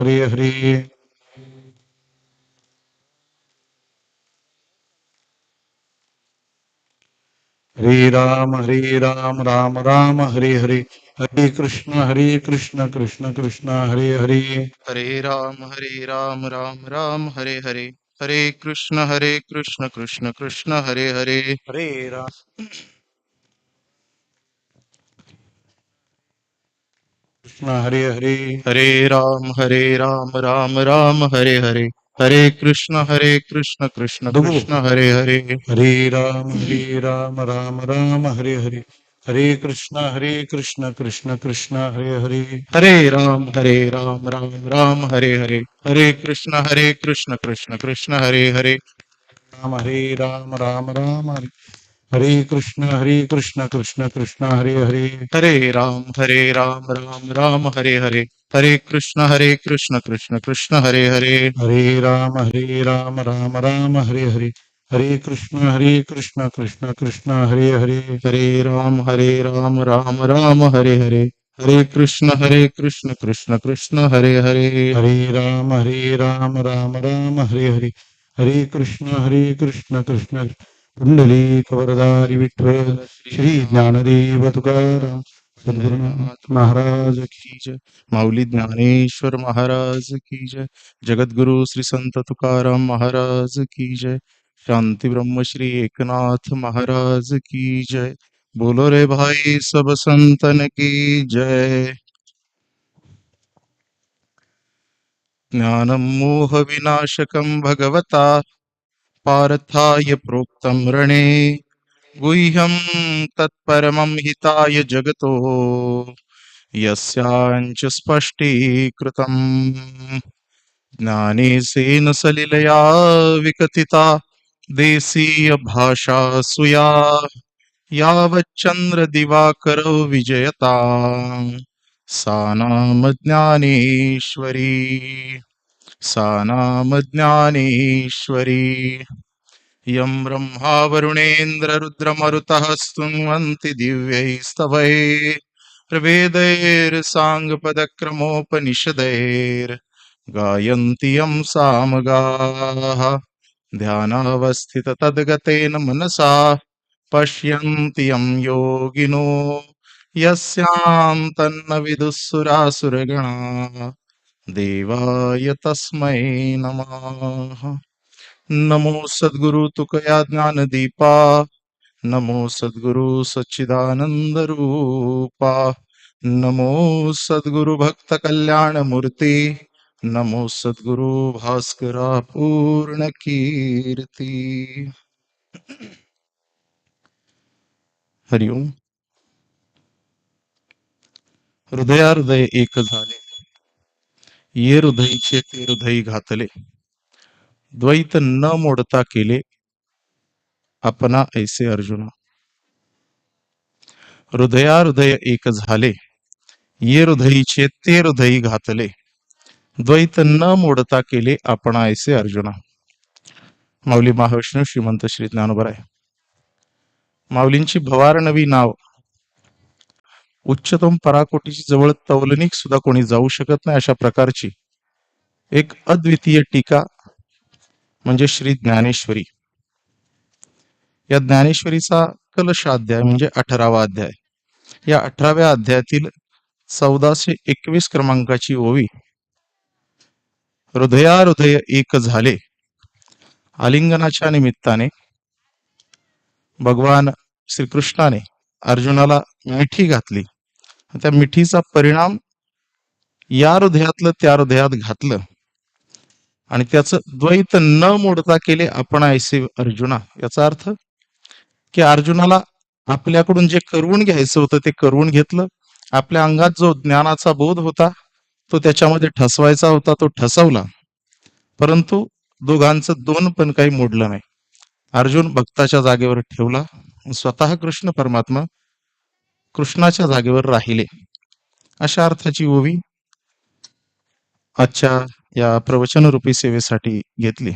हरे हरे हरे राम राम राम हरे हरे हरे कृष्ण कृष्ण कृष्ण हरे हरे हरे राम राम राम हरे हरे हरे कृष्ण कृष्ण कृष्ण हरे हरे हरे राम कृष्ण हरे हरे हरे राम राम राम हरे हरे हरे कृष्ण कृष्ण दुगो कृष्ण हरे हरे हरे राम राम राम हरे हरे हरे कृष्ण कृष्ण कृष्ण हरे हरे हरे राम राम राम हरे हरे हरे कृष्ण कृष्ण कृष्ण हरे हरे राम राम हरे हरे कृष्ण कृष्ण कृष्ण हरे हरे हरे राम राम हरे हरे हरे कृष्ण कृष्ण कृष्ण हरे हरे हरे राम राम हरे हरे हरे कृष्ण कृष्ण कृष्ण हरे हरे हरे राम हरे हरे हरे कृष्ण कृष्ण कृष्ण हरे हरे हरे राम राम हरे हरे हरे कृष्ण कृष्ण पुंडलीक वरदारी विठ्ठल श्री ज्ञानदेव तुकाराम सद्गुरुनाथ महाराज की जय माऊली ज्ञानेश्वर महाराज की जय जगद्गुरु श्री संत तुकाराम महाराज की जय शांति ब्रह्म श्री एकनाथ महाराज की जय बोलो रे भाई सब संतन की जय ज्ञानं मोह विनाशकं भगवता पार्थाय प्रोक्तं रणे गुह्यं तत्परमं हिताय जगतो यस्याञ्च स्पष्टीकृतम् ज्ञानेसेन सलिलया विकथिता देशीय भाषा सुया यावच्चन्द्रदिवाकरो विजयता सा नाम ज्ञानेश्वरी सा नाम ज्ञानेश्वरी यं ब्रह्मा वरुणेन्द्ररुद्रमरुतः स्तुन्वन्ति दिव्यैस्तवैर्वेदैर्साङ्गपदक्रमोपनिषदैर्गायन्ति यं सामगाः ध्यानावस्थिततद्गतेन मनसा पश्यन्ति यं योगिनो यस्यां तन्न विदुःसुरासुरगणा देवाय तस्मै नमः नमो सद्गुरु तुकया ज्ञानदीपा नमो सद्गुरु सच्चिदानंद रूपा नमो सद्गुरु भक्त कल्याण मूर्ती नमो सद्गुरु भास्करा पूर्ण कीर्ती हरिओम हृदयाहृदय एक झाले ये हृदयीचे ते हृदयी घातले द्वैत न मोडता केले अपना ऐसे अर्जुना हृदयाहृदय एक झाले ये हृदयीचे ते हृदयी घातले द्वैत न मोडता केले आपण ऐसे अर्जुना माऊली महाविष्णू श्रीमंत श्री ज्ञानोबराय माऊलींची भवारनवी नाव उच्चतम पराकोटीची जवळ तौलनिक सुद्धा कोणी जाऊ शकत नाही अशा प्रकारची एक अद्वितीय टीका म्हणजे श्री ज्ञानेश्वरी या ज्ञानेश्वरीचा कलशाध्याय म्हणजे 18वा अध्याय या 18व्या अध्यायातील 1421 क्रमांकाची ओवी हृदयाहृदय एक झाले आलिंगनाच्या निमित्ताने भगवान श्रीकृष्णाने अर्जुनाला मिठी घातली त्या मिठीचा परिणाम या हृदयातलं त्या हृदयात घातलं आणि त्याचं द्वैत न मोडता केले आपण ऐसे अर्जुना याचा अर्थ की अर्जुनाला आपल्याकडून जे करवून घ्यायचं होतं ते करवून घेतलं आपल्या अंगात जो ज्ञानाचा बोध होता तो त्याच्यामध्ये ठसवायचा होता तो ठसवला परंतु दोघांचं दोन पण काही मोडलं नाही अर्जुन भक्ताच्या जागेवर ठेवला स्वतः कृष्ण परमात्मा कृष्णाच्या जागेवर राहिले अशा अर्थाची ओवी आजच्या या प्रवचन रूपी सेवेसाठी घेतली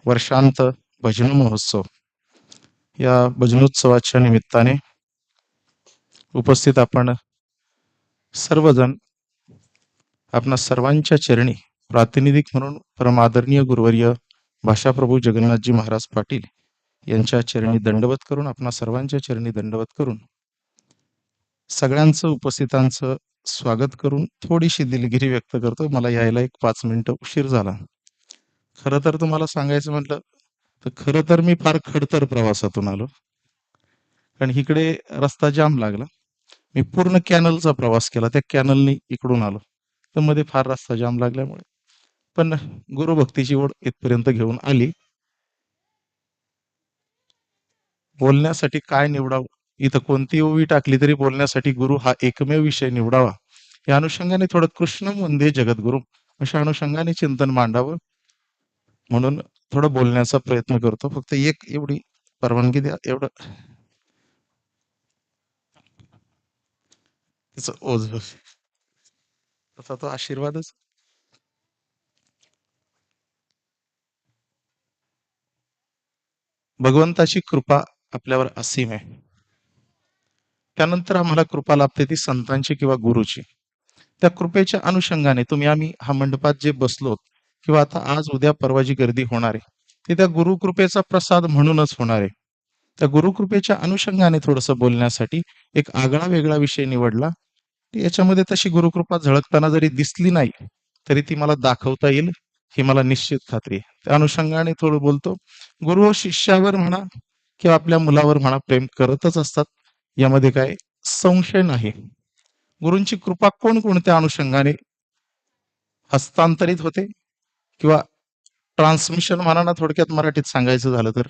वर्षांत भजन महोत्सव या भजनोत्सवाच्या निमित्ताने उपस्थित आपण सर्वजण आपणा सर्वांच्या चरणी प्रातिनिधिक म्हणून परमादरणीय गुरुवर्य भाषाप्रभू जगन्नाथजी महाराज पाटील यांच्या चरणी दंडवत करून, आपणा सर्वांच्या चरणी दंडवत करून, सगळ्यांचं उपस्थितांचं स्वागत करून थोडीशी दिलगिरी व्यक्त करतो. मला यायला एक 5 मिनिटं उशीर झाला. खरं तर तुम्हाला सांगायचं म्हटलं तर खरं तर मी फार खडतर प्रवासातून आलो, कारण इकडे रस्ता जाम लागला. मी पूर्ण कॅनलचा प्रवास केला, त्या कॅनलनी इकडून आलो, तर मध्ये फार रस्ता जाम लागल्यामुळे पण गुरुभक्तीची ओढ इथपर्यंत घेऊन आली. बोलण्यासाठी काय निवडावं, इथं कोणती ओवी टाकली तरी बोलण्यासाठी गुरु हा एकमेव विषय निवडावा, या अनुषंगाने थोडं कृष्ण वंदे जगद्गुरु अशा अनुषंगाने चिंतन मांडावं म्हणून थोडं बोलण्याचा प्रयत्न करतो. फक्त एक एवढी परवानगी द्या, एवढं तिचं ओझ तसा तो आशीर्वादच. भगवंताची कृपा आपल्यावर असीम आहे. त्यानंतर आम्हाला कृपा लाभते ती संतांची किंवा गुरुची. त्या कृपेच्या अनुषंगाने तुम्ही आम्ही हा मंडपात जे बसलोत किंवा आता आज उद्या परवा जी गर्दी होणार आहे ती त्या गुरुकृपेचा प्रसाद म्हणूनच होणार आहे. त्या गुरुकृपेच्या अनुषंगाने थोडंसं बोलण्यासाठी एक आगळा वेगळा विषय निवडला. याच्यामध्ये तशी गुरुकृपा झळकताना जरी दिसली नाही तरी ती मला दाखवता येईल ही मला निश्चित खात्री आहे. त्या अनुषंगाने थोडं बोलतो. गुरु शिष्यावर म्हणा किंवा आपल्या मुलावर म्हणा प्रेम करतच असतात, यामध्ये काय संशय नाही. गुरूंची कृपा कोणकोणत्या अनुषंगाने हस्तांतरित होते किंवा ट्रान्समिशन म्हणा ना, थोडक्यात मराठीत सांगायचं झालं तर.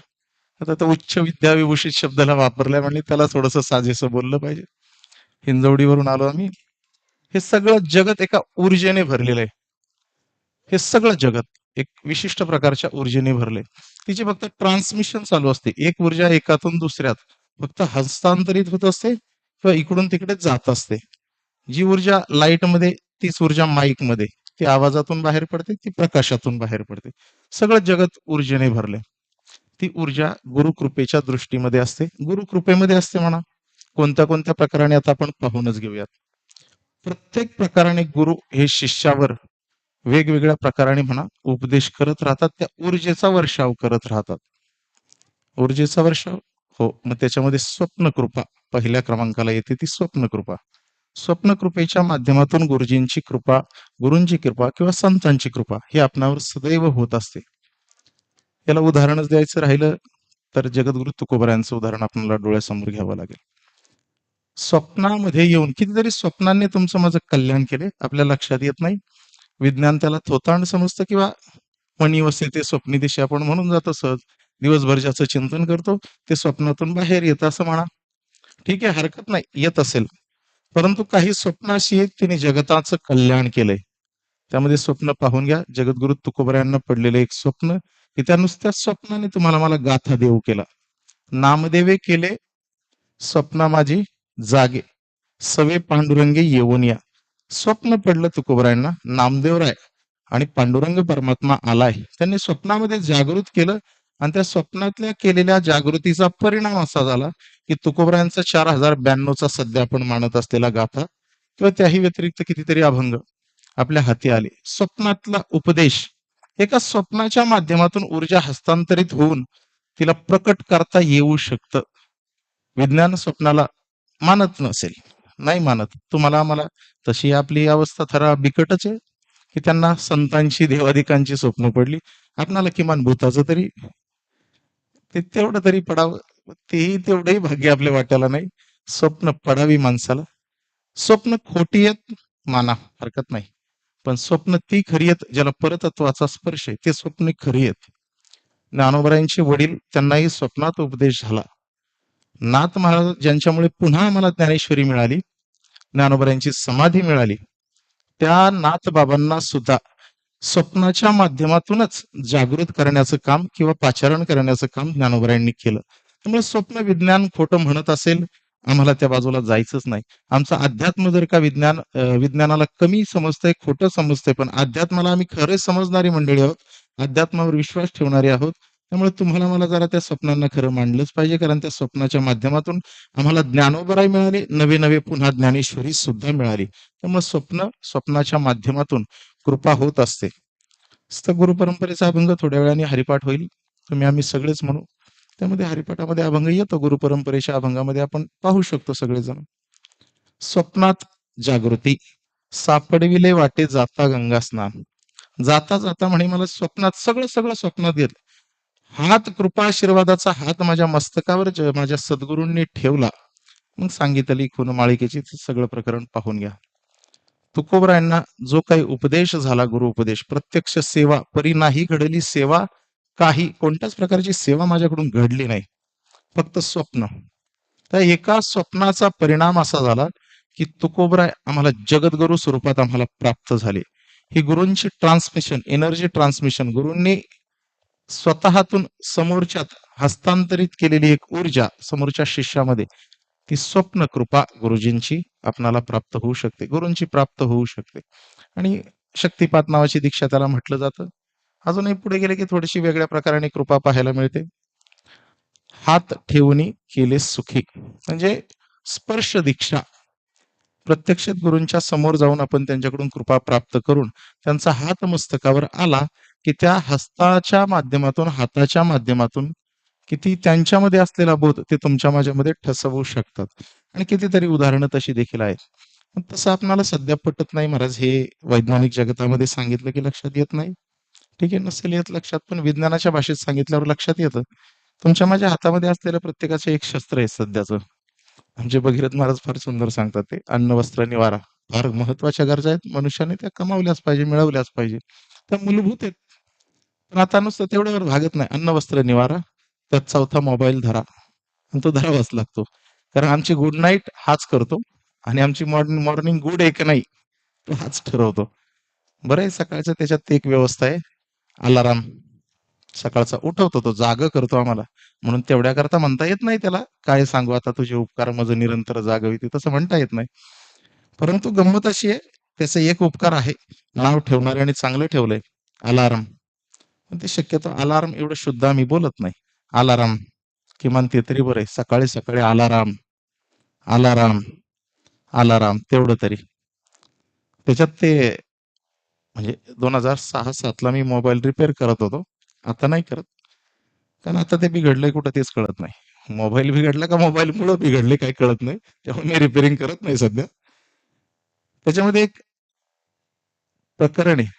आता तर उच्च विद्याविभूषित शब्दाला वापरलाय म्हणजे त्याला थोडंसं साजेसं बोललं पाहिजे. हिंजवडीवरून आलो आम्ही. हे सगळं जगत एका ऊर्जेने भरलेलं आहे. हे सगळं जगत एक विशिष्ट प्रकारच्या ऊर्जेने भरले. तिचे फक्त ट्रान्समिशन चालू असते. एक ऊर्जा एकातून दुसऱ्यात फक्त हस्तांतरित होत असते किंवा इकडून तिकडे जात असते. जी ऊर्जा लाईटमध्ये, तीच ऊर्जा माईकमध्ये, ती आवाजातून बाहेर पडते, ती प्रकाशातून बाहेर पडते. सगळं जगत ऊर्जेने भरले. ती ऊर्जा गुरुकृपेच्या दृष्टीमध्ये असते, गुरुकृपेमध्ये असते म्हणा. कोणत्या कोणत्या प्रकाराने आता आपण पाहूनच घेऊयात. प्रत्येक प्रकाराने गुरु हे शिष्यावर वेगवेगळ्या प्रकाराने म्हणा उपदेश करत राहतात, त्या ऊर्जेचा वर्षाव करत राहतात. ऊर्जेचा वर्षाव, हो. मग त्याच्यामध्ये स्वप्नकृपा पहिल्या क्रमांकाला येते, ती स्वप्नकृपा. स्वप्नकृपेच्या माध्यमातून गुरुजींची कृपा, गुरूंची कृपा किंवा संतांची कृपा ही आपणावर सदैव होत असते. याला उदाहरणच द्यायचं राहिलं तर जगद्गुरु तुकोबरायांचं उदाहरण आपल्याला डोळ्यासमोर घ्यावं लागेल. स्वप्नामध्ये येऊन कितीतरी स्वप्नांनी तुमचं माझं कल्याण केले, आपल्या लक्षात येत नाही. विज्ञान त्याला थोतांड समजतं किंवा मनी वसे ते स्वप्नी दिशा आपण म्हणून जातो सहज. दिवसभर ज्याचं चिंतन करतो ते स्वप्नातून बाहेर येतं असं म्हणा. ठीक आहे, हरकत नाही, येत असेल. परंतु काही स्वप्न अशी आहेत तिने जगताचं कल्याण केलंय. त्यामध्ये स्वप्न पाहून घ्या. जगद्गुरु तुकोबरायांना पडलेलं एक स्वप्न की त्या नुसत्या स्वप्नाने तुम्हाला मला गाथा देऊ केला. नामदेवे केले स्वप्ना माझी जागे, सवे पांडुरंगे येऊन या. स्वप्न पडलं तुकोबरायांना, नामदेवराय आणि पांडुरंग परमात्मा आलाय, त्यांनी स्वप्नामध्ये जागृत केलं आणि त्या स्वप्नातल्या केलेल्या जागृतीचा परिणाम असा झाला की तुकोबरायांचा 4092चा सध्या आपण मानत असलेला गाथा किंवा त्याही व्यतिरिक्त कितीतरी अभंग आपल्या हाती आले. स्वप्नातला उपदेश, एका स्वप्नाच्या माध्यमातून ऊर्जा हस्तांतरित होऊन तिला प्रकट करता येऊ शकतं. विज्ञान स्वप्नाला मानत नसेल, नाही मानत, तुम्हाला आम्हाला, तशी आपली अवस्था थरा बिकटच आहे की त्यांना संतांची देवादिकांची स्वप्न पडली. आपणाला किमान भूताचं तरी ते तेवढं तरी पडावं, तेही तेवढंही भाग्य आपल्या वाट्याला नाही. स्वप्न पडावी माणसाला. स्वप्न खोटी आहेत माना, हरकत नाही, पण स्वप्न ती खरी आहेत ज्याला परतत्वाचा स्पर्श आहे, ते स्वप्न खरी आहेत. ज्ञानोबरायांचे वडील, त्यांनाही स्वप्नात उपदेश झाला. नाथ महाराज ज्यांच्यामुळे पुन्हा आम्हाला ज्ञानेश्वरी मिळाली, ज्ञानोबरायांची समाधी मिळाली, त्या नाथ बाबांना सुद्धा स्वप्नाच्या माध्यमातूनच जागृत करण्याचं काम किंवा पाचारण करण्याचं काम ज्ञानोबरायांनी केलं. त्यामुळे स्वप्न विज्ञान खोटं म्हणत असेल, आम्हाला त्या बाजूला जायचंच नाही. आमचं अध्यात्म जर का विज्ञानाला कमी समजतंय, खोटं समजतंय, पण अध्यात्माला आम्ही खरे समजणारी मंडळी आहोत, अध्यात्मावर विश्वास ठेवणारे आहोत. त्यामुळे तुम्हाला मला जरा त्या स्वप्नांना खरं मांडलंच पाहिजे, कारण त्या स्वप्नाच्या माध्यमातून आम्हाला ज्ञानोबराई मिळाली, नवे नवे पुन्हा ज्ञानेश्वरी सुद्धा मिळाली. त्यामुळे स्वप्नाच्या माध्यमातून कृपा होत असते. गुरु परंपरेचा अभंग थोड्या वेळाने हरिपाठ होईल, तुम्ही आम्ही सगळेच म्हणू. त्यामध्ये हरिपाठामध्ये अभंग येतो, गुरु परंपरेच्या अभंगामध्ये आपण पाहू शकतो सगळेजण. स्वप्नात जागृती, सापडविले वाटे जाता गंगा स्नान. जाता जाता म्हणे मला स्वप्नात सगळं सगळं स्वप्नात येत. हात कृपाशीर्वादाचा हात माझ्या मस्तकावर माझ्या सद्गुरूंनी ठेवला. मग सांगितली खून माळिकेची सगळं प्रकरण पाहून घ्या. तुकोबरायांना जो काही उपदेश झाला, गुरु उपदेश, प्रत्यक्ष सेवा परी नाही घडली सेवा, काही कोणत्याच प्रकारची सेवा माझ्याकडून घडली नाही, फक्त स्वप्न. त्या एका स्वप्नाचा परिणाम असा झाला की तुकोबराय आम्हाला जगद्गुरु स्वरूपात आम्हाला प्राप्त झाले. ही गुरूंची ट्रान्समिशन, एनर्जी ट्रान्समिशन, गुरूंनी स्वतःतून समोरच्यात हस्तांतरित केलेली एक ऊर्जा समोरच्या शिष्यामध्ये, ती स्वप्न कृपा गुरुजींची आपणाला प्राप्त होऊ शकते, गुरूंची प्राप्त होऊ शकते. आणि शक्तिपात नावाची दीक्षा त्याला म्हटलं जातं. अजूनही पुढे गेले की थोडीशी वेगळ्या प्रकाराने कृपा पाहायला मिळते. हात ठेवून केले सुखी, म्हणजे स्पर्श दीक्षा. प्रत्यक्षात गुरूंच्या समोर जाऊन आपण त्यांच्याकडून कृपा प्राप्त करून त्यांचा हात मस्तकावर आला की त्या हस्ताच्या माध्यमातून, हाताच्या माध्यमातून किती त्यांच्यामध्ये असलेला बोध ते तुमच्या माझ्यामध्ये ठसवू शकतात. आणि कितीतरी उदाहरणं तशी देखील आहेत. पण तसं आपणाला सध्या पटत नाही महाराज, हे वैज्ञानिक जगतामध्ये सांगितलं की लक्षात येत नाही. ठीक आहे, नसेल येत लक्षात, पण विज्ञानाच्या भाषेत सांगितल्यावर लक्षात येतं. तुमच्या माझ्या हातामध्ये असलेलं प्रत्येकाचं एक शस्त्र आहे सध्याचं. आमचे भगीरथ महाराज फार सुंदर सांगतात, ते अन्न वस्त्र निवारा फार महत्वाच्या गरजा आहेत, मनुष्याने त्या कमावल्याच पाहिजे, मिळवल्याच पाहिजे, त्या मूलभूत आहेत. पण आता नुसतं तेवढ्यावर भागत नाही. अन्न वस्त्र निवारा, त्यात चौथा मोबाईल धरा, आणि तो धरावाच लागतो. कारण आमची गुड नाईट हाच करतो आणि आमची मॉर्निंग गुड आहे का नाही तो हाच ठरवतो. बरं आहे, सकाळचं त्याच्यात एक व्यवस्था आहे, अलाराम सकाळचा उठवतो, तो जाग करतो आम्हाला. म्हणून तेवढ्या करता म्हणता येत नाही त्याला काय सांगू आता तुझे उपकार मज निरंतर जागविते, तसं म्हणता येत नाही. परंतु गंमत अशी आहे, त्याचा एक उपकार आहे, नाव ठेवणाऱ्याने चांगलं ठेवलंय, अलार्म. पण ते शक्यतो अलार्म एवढं शुद्ध आम्ही बोलत नाही. अलाराम किमान ते तरी बरं आहे, सकाळी सकाळी अलाराम अलाराम अलाराम तेवढं तरी. त्याच्यात ते म्हणजे 2006-07ला मी मोबाईल रिपेअर करत होतो, आता नाही करत, कारण आता ते बिघडलंय कुठं तेच कळत नाही. मोबाईल बिघडला का मोबाईलमुळे बिघडले काही कळत नाही, त्यामुळे मी रिपेअरिंग करत नाही सध्या. त्याच्यामध्ये एक प्रकरण आहे,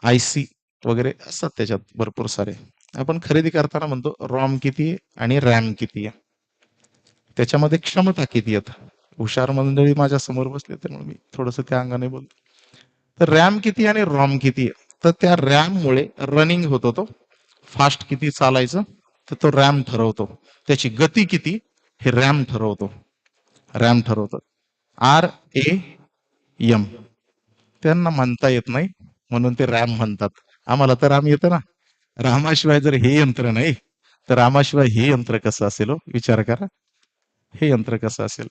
आयसी वगैरे असतात त्याच्यात भरपूर सारे. आपण खरेदी करताना म्हणतो रॉम किती आहे आणि रॅम किती आहे, त्याच्यामध्ये क्षमता किती आहेत. हुशार मंडळी माझ्या समोर बसले त्यामुळे मी थोडस त्या अंगाने बोलतो. तर रॅम किती आणि रॉम किती आहे, तर त्या रॅम मुळे रनिंग होतो, तो फास्ट किती चालायचं तर तो रॅम ठरवतो, त्याची गती किती हे रॅम ठरवतो. रॅम ठरवतो, RAM. त्यांना म्हणता येत नाही म्हणून ते रॅम म्हणतात. आम्हाला तर राम येतं ना. रामाशिवाय जर हे यंत्र नाही तर रामाशिवाय हे यंत्र कसं असेल हो, विचार करा, हे यंत्र कसं असेल.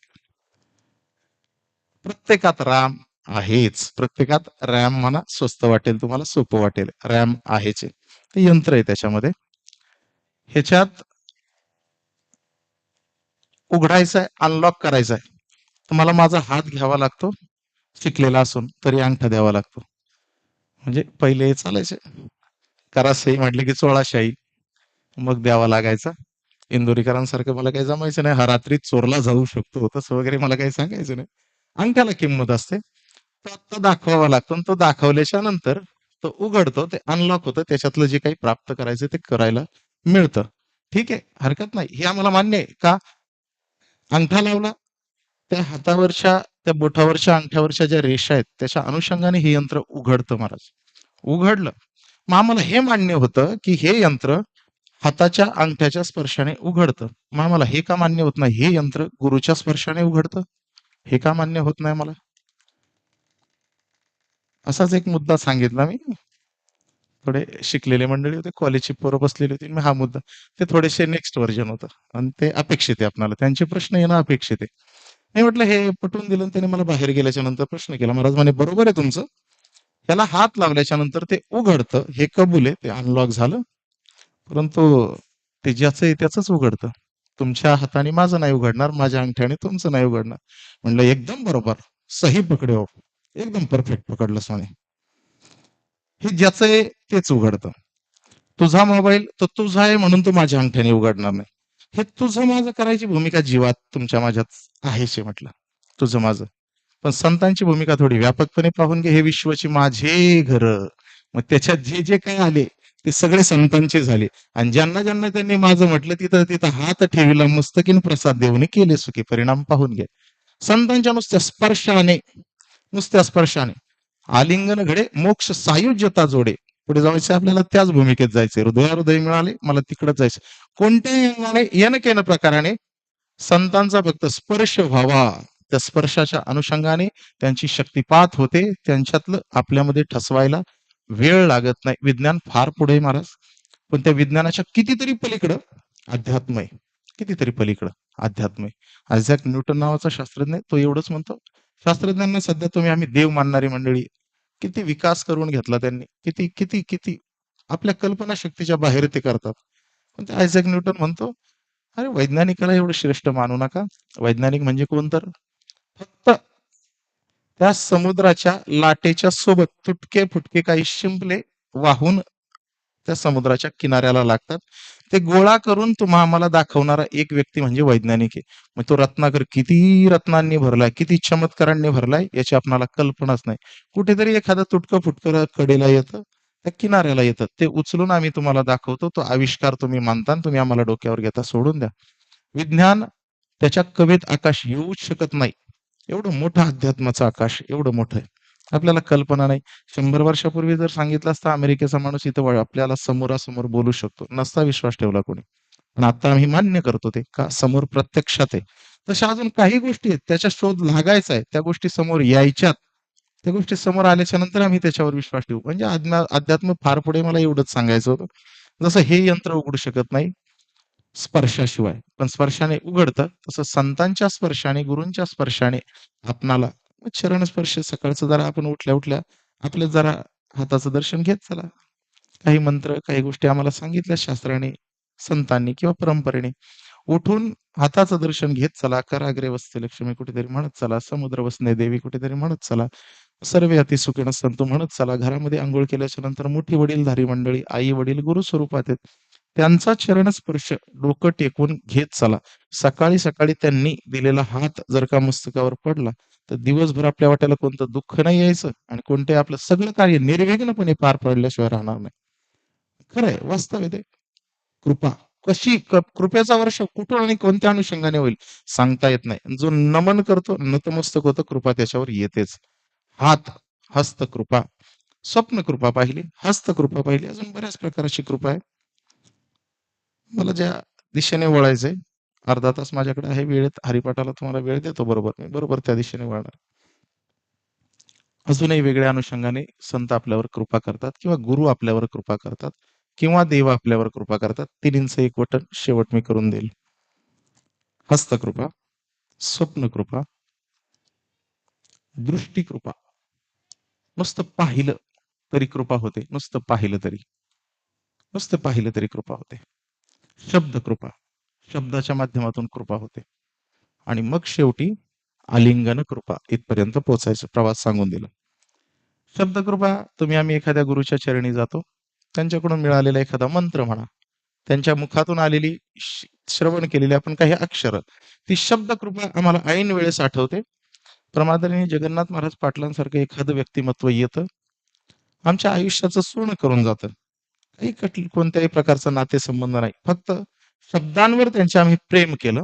प्रत्येकात राम आहेच, प्रत्येकात रॅम म्हणा, स्वस्त वाटेल तुम्हाला, सोपं वाटेल, रॅम आहेच आहे. ते यंत्र आहे, त्याच्यामध्ये ह्याच्यात उघडायचं आहे, अनलॉक करायचं आहे, तुम्हाला माझा हात घ्यावा लागतो, शिकलेला असून तरी अंगठा द्यावा लागतो. म्हणजे पहिले चालायचे करासही म्हटले की 16 मग द्यावा लागायचा. इंदोरीकरांसारखं मला काही जमायचं नाही, हा रात्रीत चोरला जाऊ शकतो तसं वगैरे मला काही सांगायचं नाही. अंगठ्याला किंमत असते, तो आत्ता दाखवावा लागतो, आणि तो दाखवल्याच्या नंतर तो उघडतो, ते अनलॉक होतं, त्याच्यातलं जे काही प्राप्त करायचं ते करायला मिळतं. ठीक आहे, हरकत नाही, हे आम्हाला मान्य आहे का. अंगठा लावला, त्या हातावरच्या त्या बोटावरच्या अंगठ्यावरच्या ज्या रेषा आहेत त्याच्या अनुषंगाने हे यंत्र उघडतं महाराज. उघडलं, मग आम्हाला हे मान्य होतं की हे यंत्र हाताच्या अंगठ्याच्या स्पर्शाने उघडतं. मग आम्हाला हे का मान्य होत नाही, हे यंत्र गुरुच्या स्पर्शाने उघडतं, हे का मान्य होत नाही मला. असाच एक मुद्दा सांगितला मी, थोडे शिकलेले मंडळी होते, कॉलेजची पोरं बसलेली होती, मी हा मुद्दा, ते थोडेसे नेक्स्ट व्हर्जन होतं आणि ते अपेक्षित आहे आपल्याला, त्यांचे प्रश्न येणं अपेक्षित आहे. मी म्हटलं हे पटवून दिलं, त्याने मला बाहेर गेल्याच्या नंतर प्रश्न केला, महाराज म्हणे बरोबर आहे तुमचं, त्याला हात लावल्याच्या नंतर ते उघडतं, हे कबूल आहे, ते अनलॉक झालं, परंतु ते ज्याचं आहे त्याचंच उघडतं. तुमच्या हाताने माझं नाही उघडणार, माझ्या अंगठ्याने तुमचं नाही उघडणार. म्हणलं एकदम बरोबर, सही पकडे हो, एकदम परफेक्ट पकडलं सोने. हे ज्याचं आहे तेच उघडतं. तुझा मोबाईल तो तुझा आहे म्हणून तो माझ्या अंगठ्याने उघडणार नाही. हे तुझं माझं करायची भूमिका जीवात तुमच्या माझ्यात आहेच आहे म्हटलं, तुझं माझं. पण संतांची भूमिका थोडी व्यापकपणे पाहून घे. हे विश्वाची माझे घर, मग त्याच्यात जे जे काय आले ते सगळे संतांचे झाले. आणि ज्यांना ज्यांना त्यांनी माझं म्हटलं तिथं तिथं हात ठेविला मस्तकीन प्रसाद देऊन केले सुखी. परिणाम पाहून घे. संतांच्या नुसत्या स्पर्शाने, नुसत्या स्पर्शाने आलिंगन घडे, मोक्ष सायुज्यता जोडे. पुढे जायचं आपल्याला त्याच भूमिकेत जायचंय. हृदय मिळाले मला तिकडच जायचं. कोणत्याही अंगाने येन प्रकाराने संतांचा फक्त स्पर्श व्हावा. त्या स्पर्शाच्या अनुषंगाने त्यांची शक्तिपात होते. त्यांच्यातलं आपल्यामध्ये ठसवायला वेळ लागत नाही. विज्ञान फार पुढे आहे महाराज, पण त्या विज्ञानाच्या कितीतरी पलीकडं अध्यात्म आहे. कितीतरी पलीकडं अध्यात्म आहे. आयझॅक न्यूटन नावाचा शास्त्रज्ञ आहे, तो एवढंच म्हणतो. शास्त्रज्ञांना सध्या तुम्ही आम्ही देव मानणारी मंडळी, किती विकास करून घेतला त्यांनी, किती किती किती आपल्या कल्पना शक्तीच्या बाहेर ते करतात. पण ते आयझॅक न्यूटन म्हणतो, अरे वैज्ञानिकाला एवढं श्रेष्ठ मानू नका. वैज्ञानिक म्हणजे कोण तर फक्त त्या समुद्राच्या लाटेच्या सोबत तुटके फुटके काही शिंपले वाहून त्या समुद्राच्या किनाऱ्याला लागतात. ते गोळा करून तुम्हा आम्हाला दाखवणारा एक व्यक्ती म्हणजे वैज्ञानिक आहे. मग तो रत्नाकर किती रत्नांनी भरलाय, किती चमत्कारांनी भरलाय याची आपणाला कल्पनाच नाही. कुठेतरी एखादं तुटकं फुटकं कडेला येतं, त्या किनाऱ्याला येतं, ते उचलून आम्ही तुम्हाला दाखवतो. तो आविष्कार तुम्ही मानता आणि तुम्ही आम्हाला डोक्यावर घेता. सोडून द्या. विज्ञान त्याच्या कवेत आकाश येऊच शकत नाही. एवढं मोठं अध्यात्माचं आकाश, एवढं मोठं आहे. आपल्याला कल्पना नाही. 100 वर्षापूर्वी जर सांगितलं असतं अमेरिकेचा माणूस इथं आपल्याला समोरासमोर बोलू शकतो, नसता विश्वास ठेवला कोणी. पण आता आम्ही मान्य करतो ते का समोर प्रत्यक्षात आहे. तशा अजून काही गोष्टी आहेत त्याचा शोध लागायचा आहे, त्या गोष्टी समोर यायच्यात. त्या गोष्टी समोर आल्याच्या नंतर आम्ही त्याच्यावर विश्वास ठेवू. म्हणजे अध्यात्म फार पुढे, मला एवढंच सांगायचं होतं. जसं हे यंत्र उघडू शकत नाही स्पर्शाशिवाय, पण स्पर्शाने उघडतं, तसं संतांच्या स्पर्शाने, गुरूंच्या स्पर्शाने आपणाला चरण स्पर्श. सकाळचं जरा आपण उठल्या उठल्या आपलं जरा हाताचं दर्शन घेत चला. काही मंत्र, काही गोष्टी आम्हाला सांगितल्या शास्त्राने, संतांनी किंवा परंपरेने. उठून हाताचं दर्शन घेत चला. कराग्रे वसते लक्ष्मी कुठेतरी म्हणत चला. समुद्र वसने देवी कुठेतरी म्हणत चला. सर्वे अति सुखीनं संतो म्हणत चला. घरामध्ये आंघोळ केल्याच्या नंतर मोठी वडीलधारी मंडळी, आई वडील गुरु स्वरूपात आहेत, त्यांचा चरणस्पर्श डोकं टेकवून घेत चला. सकाळी सकाळी त्यांनी दिलेला हात जर का मस्तकावर पडला तर दिवसभर आपल्या वाट्याला कोणतं दुःख नाही यायचं आणि कोणते आपलं सगळं कार्य निर्विघ्नपणे पार पडल्याशिवाय राहणार नाही. खरंय, वास्तव आहे ते. कृपा कशी कृपेचा वर्ष कुठून आणि कोणत्या अनुषंगाने होईल सांगता येत नाही. जो नमन करतो, नतमस्तक होतं, कृपा त्याच्यावर येतेच. हात, हस्त कृपा, स्वप्न कृपा पाहिली, हस्त कृपा पाहिली, अजून बऱ्याच प्रकारची कृपा आहे. मला ज्या दिशेने वळायचंय, अर्धा तास माझ्याकडे आहे. वेळेत हरिपाठाला तुम्हाला वेळ देतो बरोबर, मी बरोबर त्या दिशेने वळणार. अजूनही वेगळ्या अनुषंगाने संत आपल्यावर कृपा करतात किंवा गुरु आपल्यावर कृपा करतात किंवा देव आपल्यावर कृपा करतात. तिन्हींचं एक वटन शेवट मी करून देईल. हस्तकृपा, स्वप्नकृपा, दृष्टीकृपा. नुसतं पाहिलं तरी कृपा होते, नुसतं पाहिलं तरी, नुसतं पाहिलं तरी कृपा होते. शब्दकृपा, शब्दाच्या माध्यमातून कृपा होते. आणि मग शेवटी आलिंगन कृपा, इथपर्यंत पोहोचायचं प्रवास सांगून दिला. शब्दकृपा, तुम्ही आम्ही एखाद्या गुरुच्या चरणी जातो, त्यांच्याकडून मिळालेला एखादा मंत्र म्हणा, त्यांच्या मुखातून आलेली श्रवण केलेली आपण काही अक्षर, ती शब्दकृपा आम्हाला ऐन वेळेस आठवते. प्रमादानी जगन्नाथ महाराज पाटलांसारखं एखादं व्यक्तिमत्व येतं, आमच्या आयुष्याचं सोनं करून जातं. काही कोणत्याही प्रकारचा नातेसंबंध नाही, फक्त शब्दांवर त्यांचे आम्ही प्रेम केलं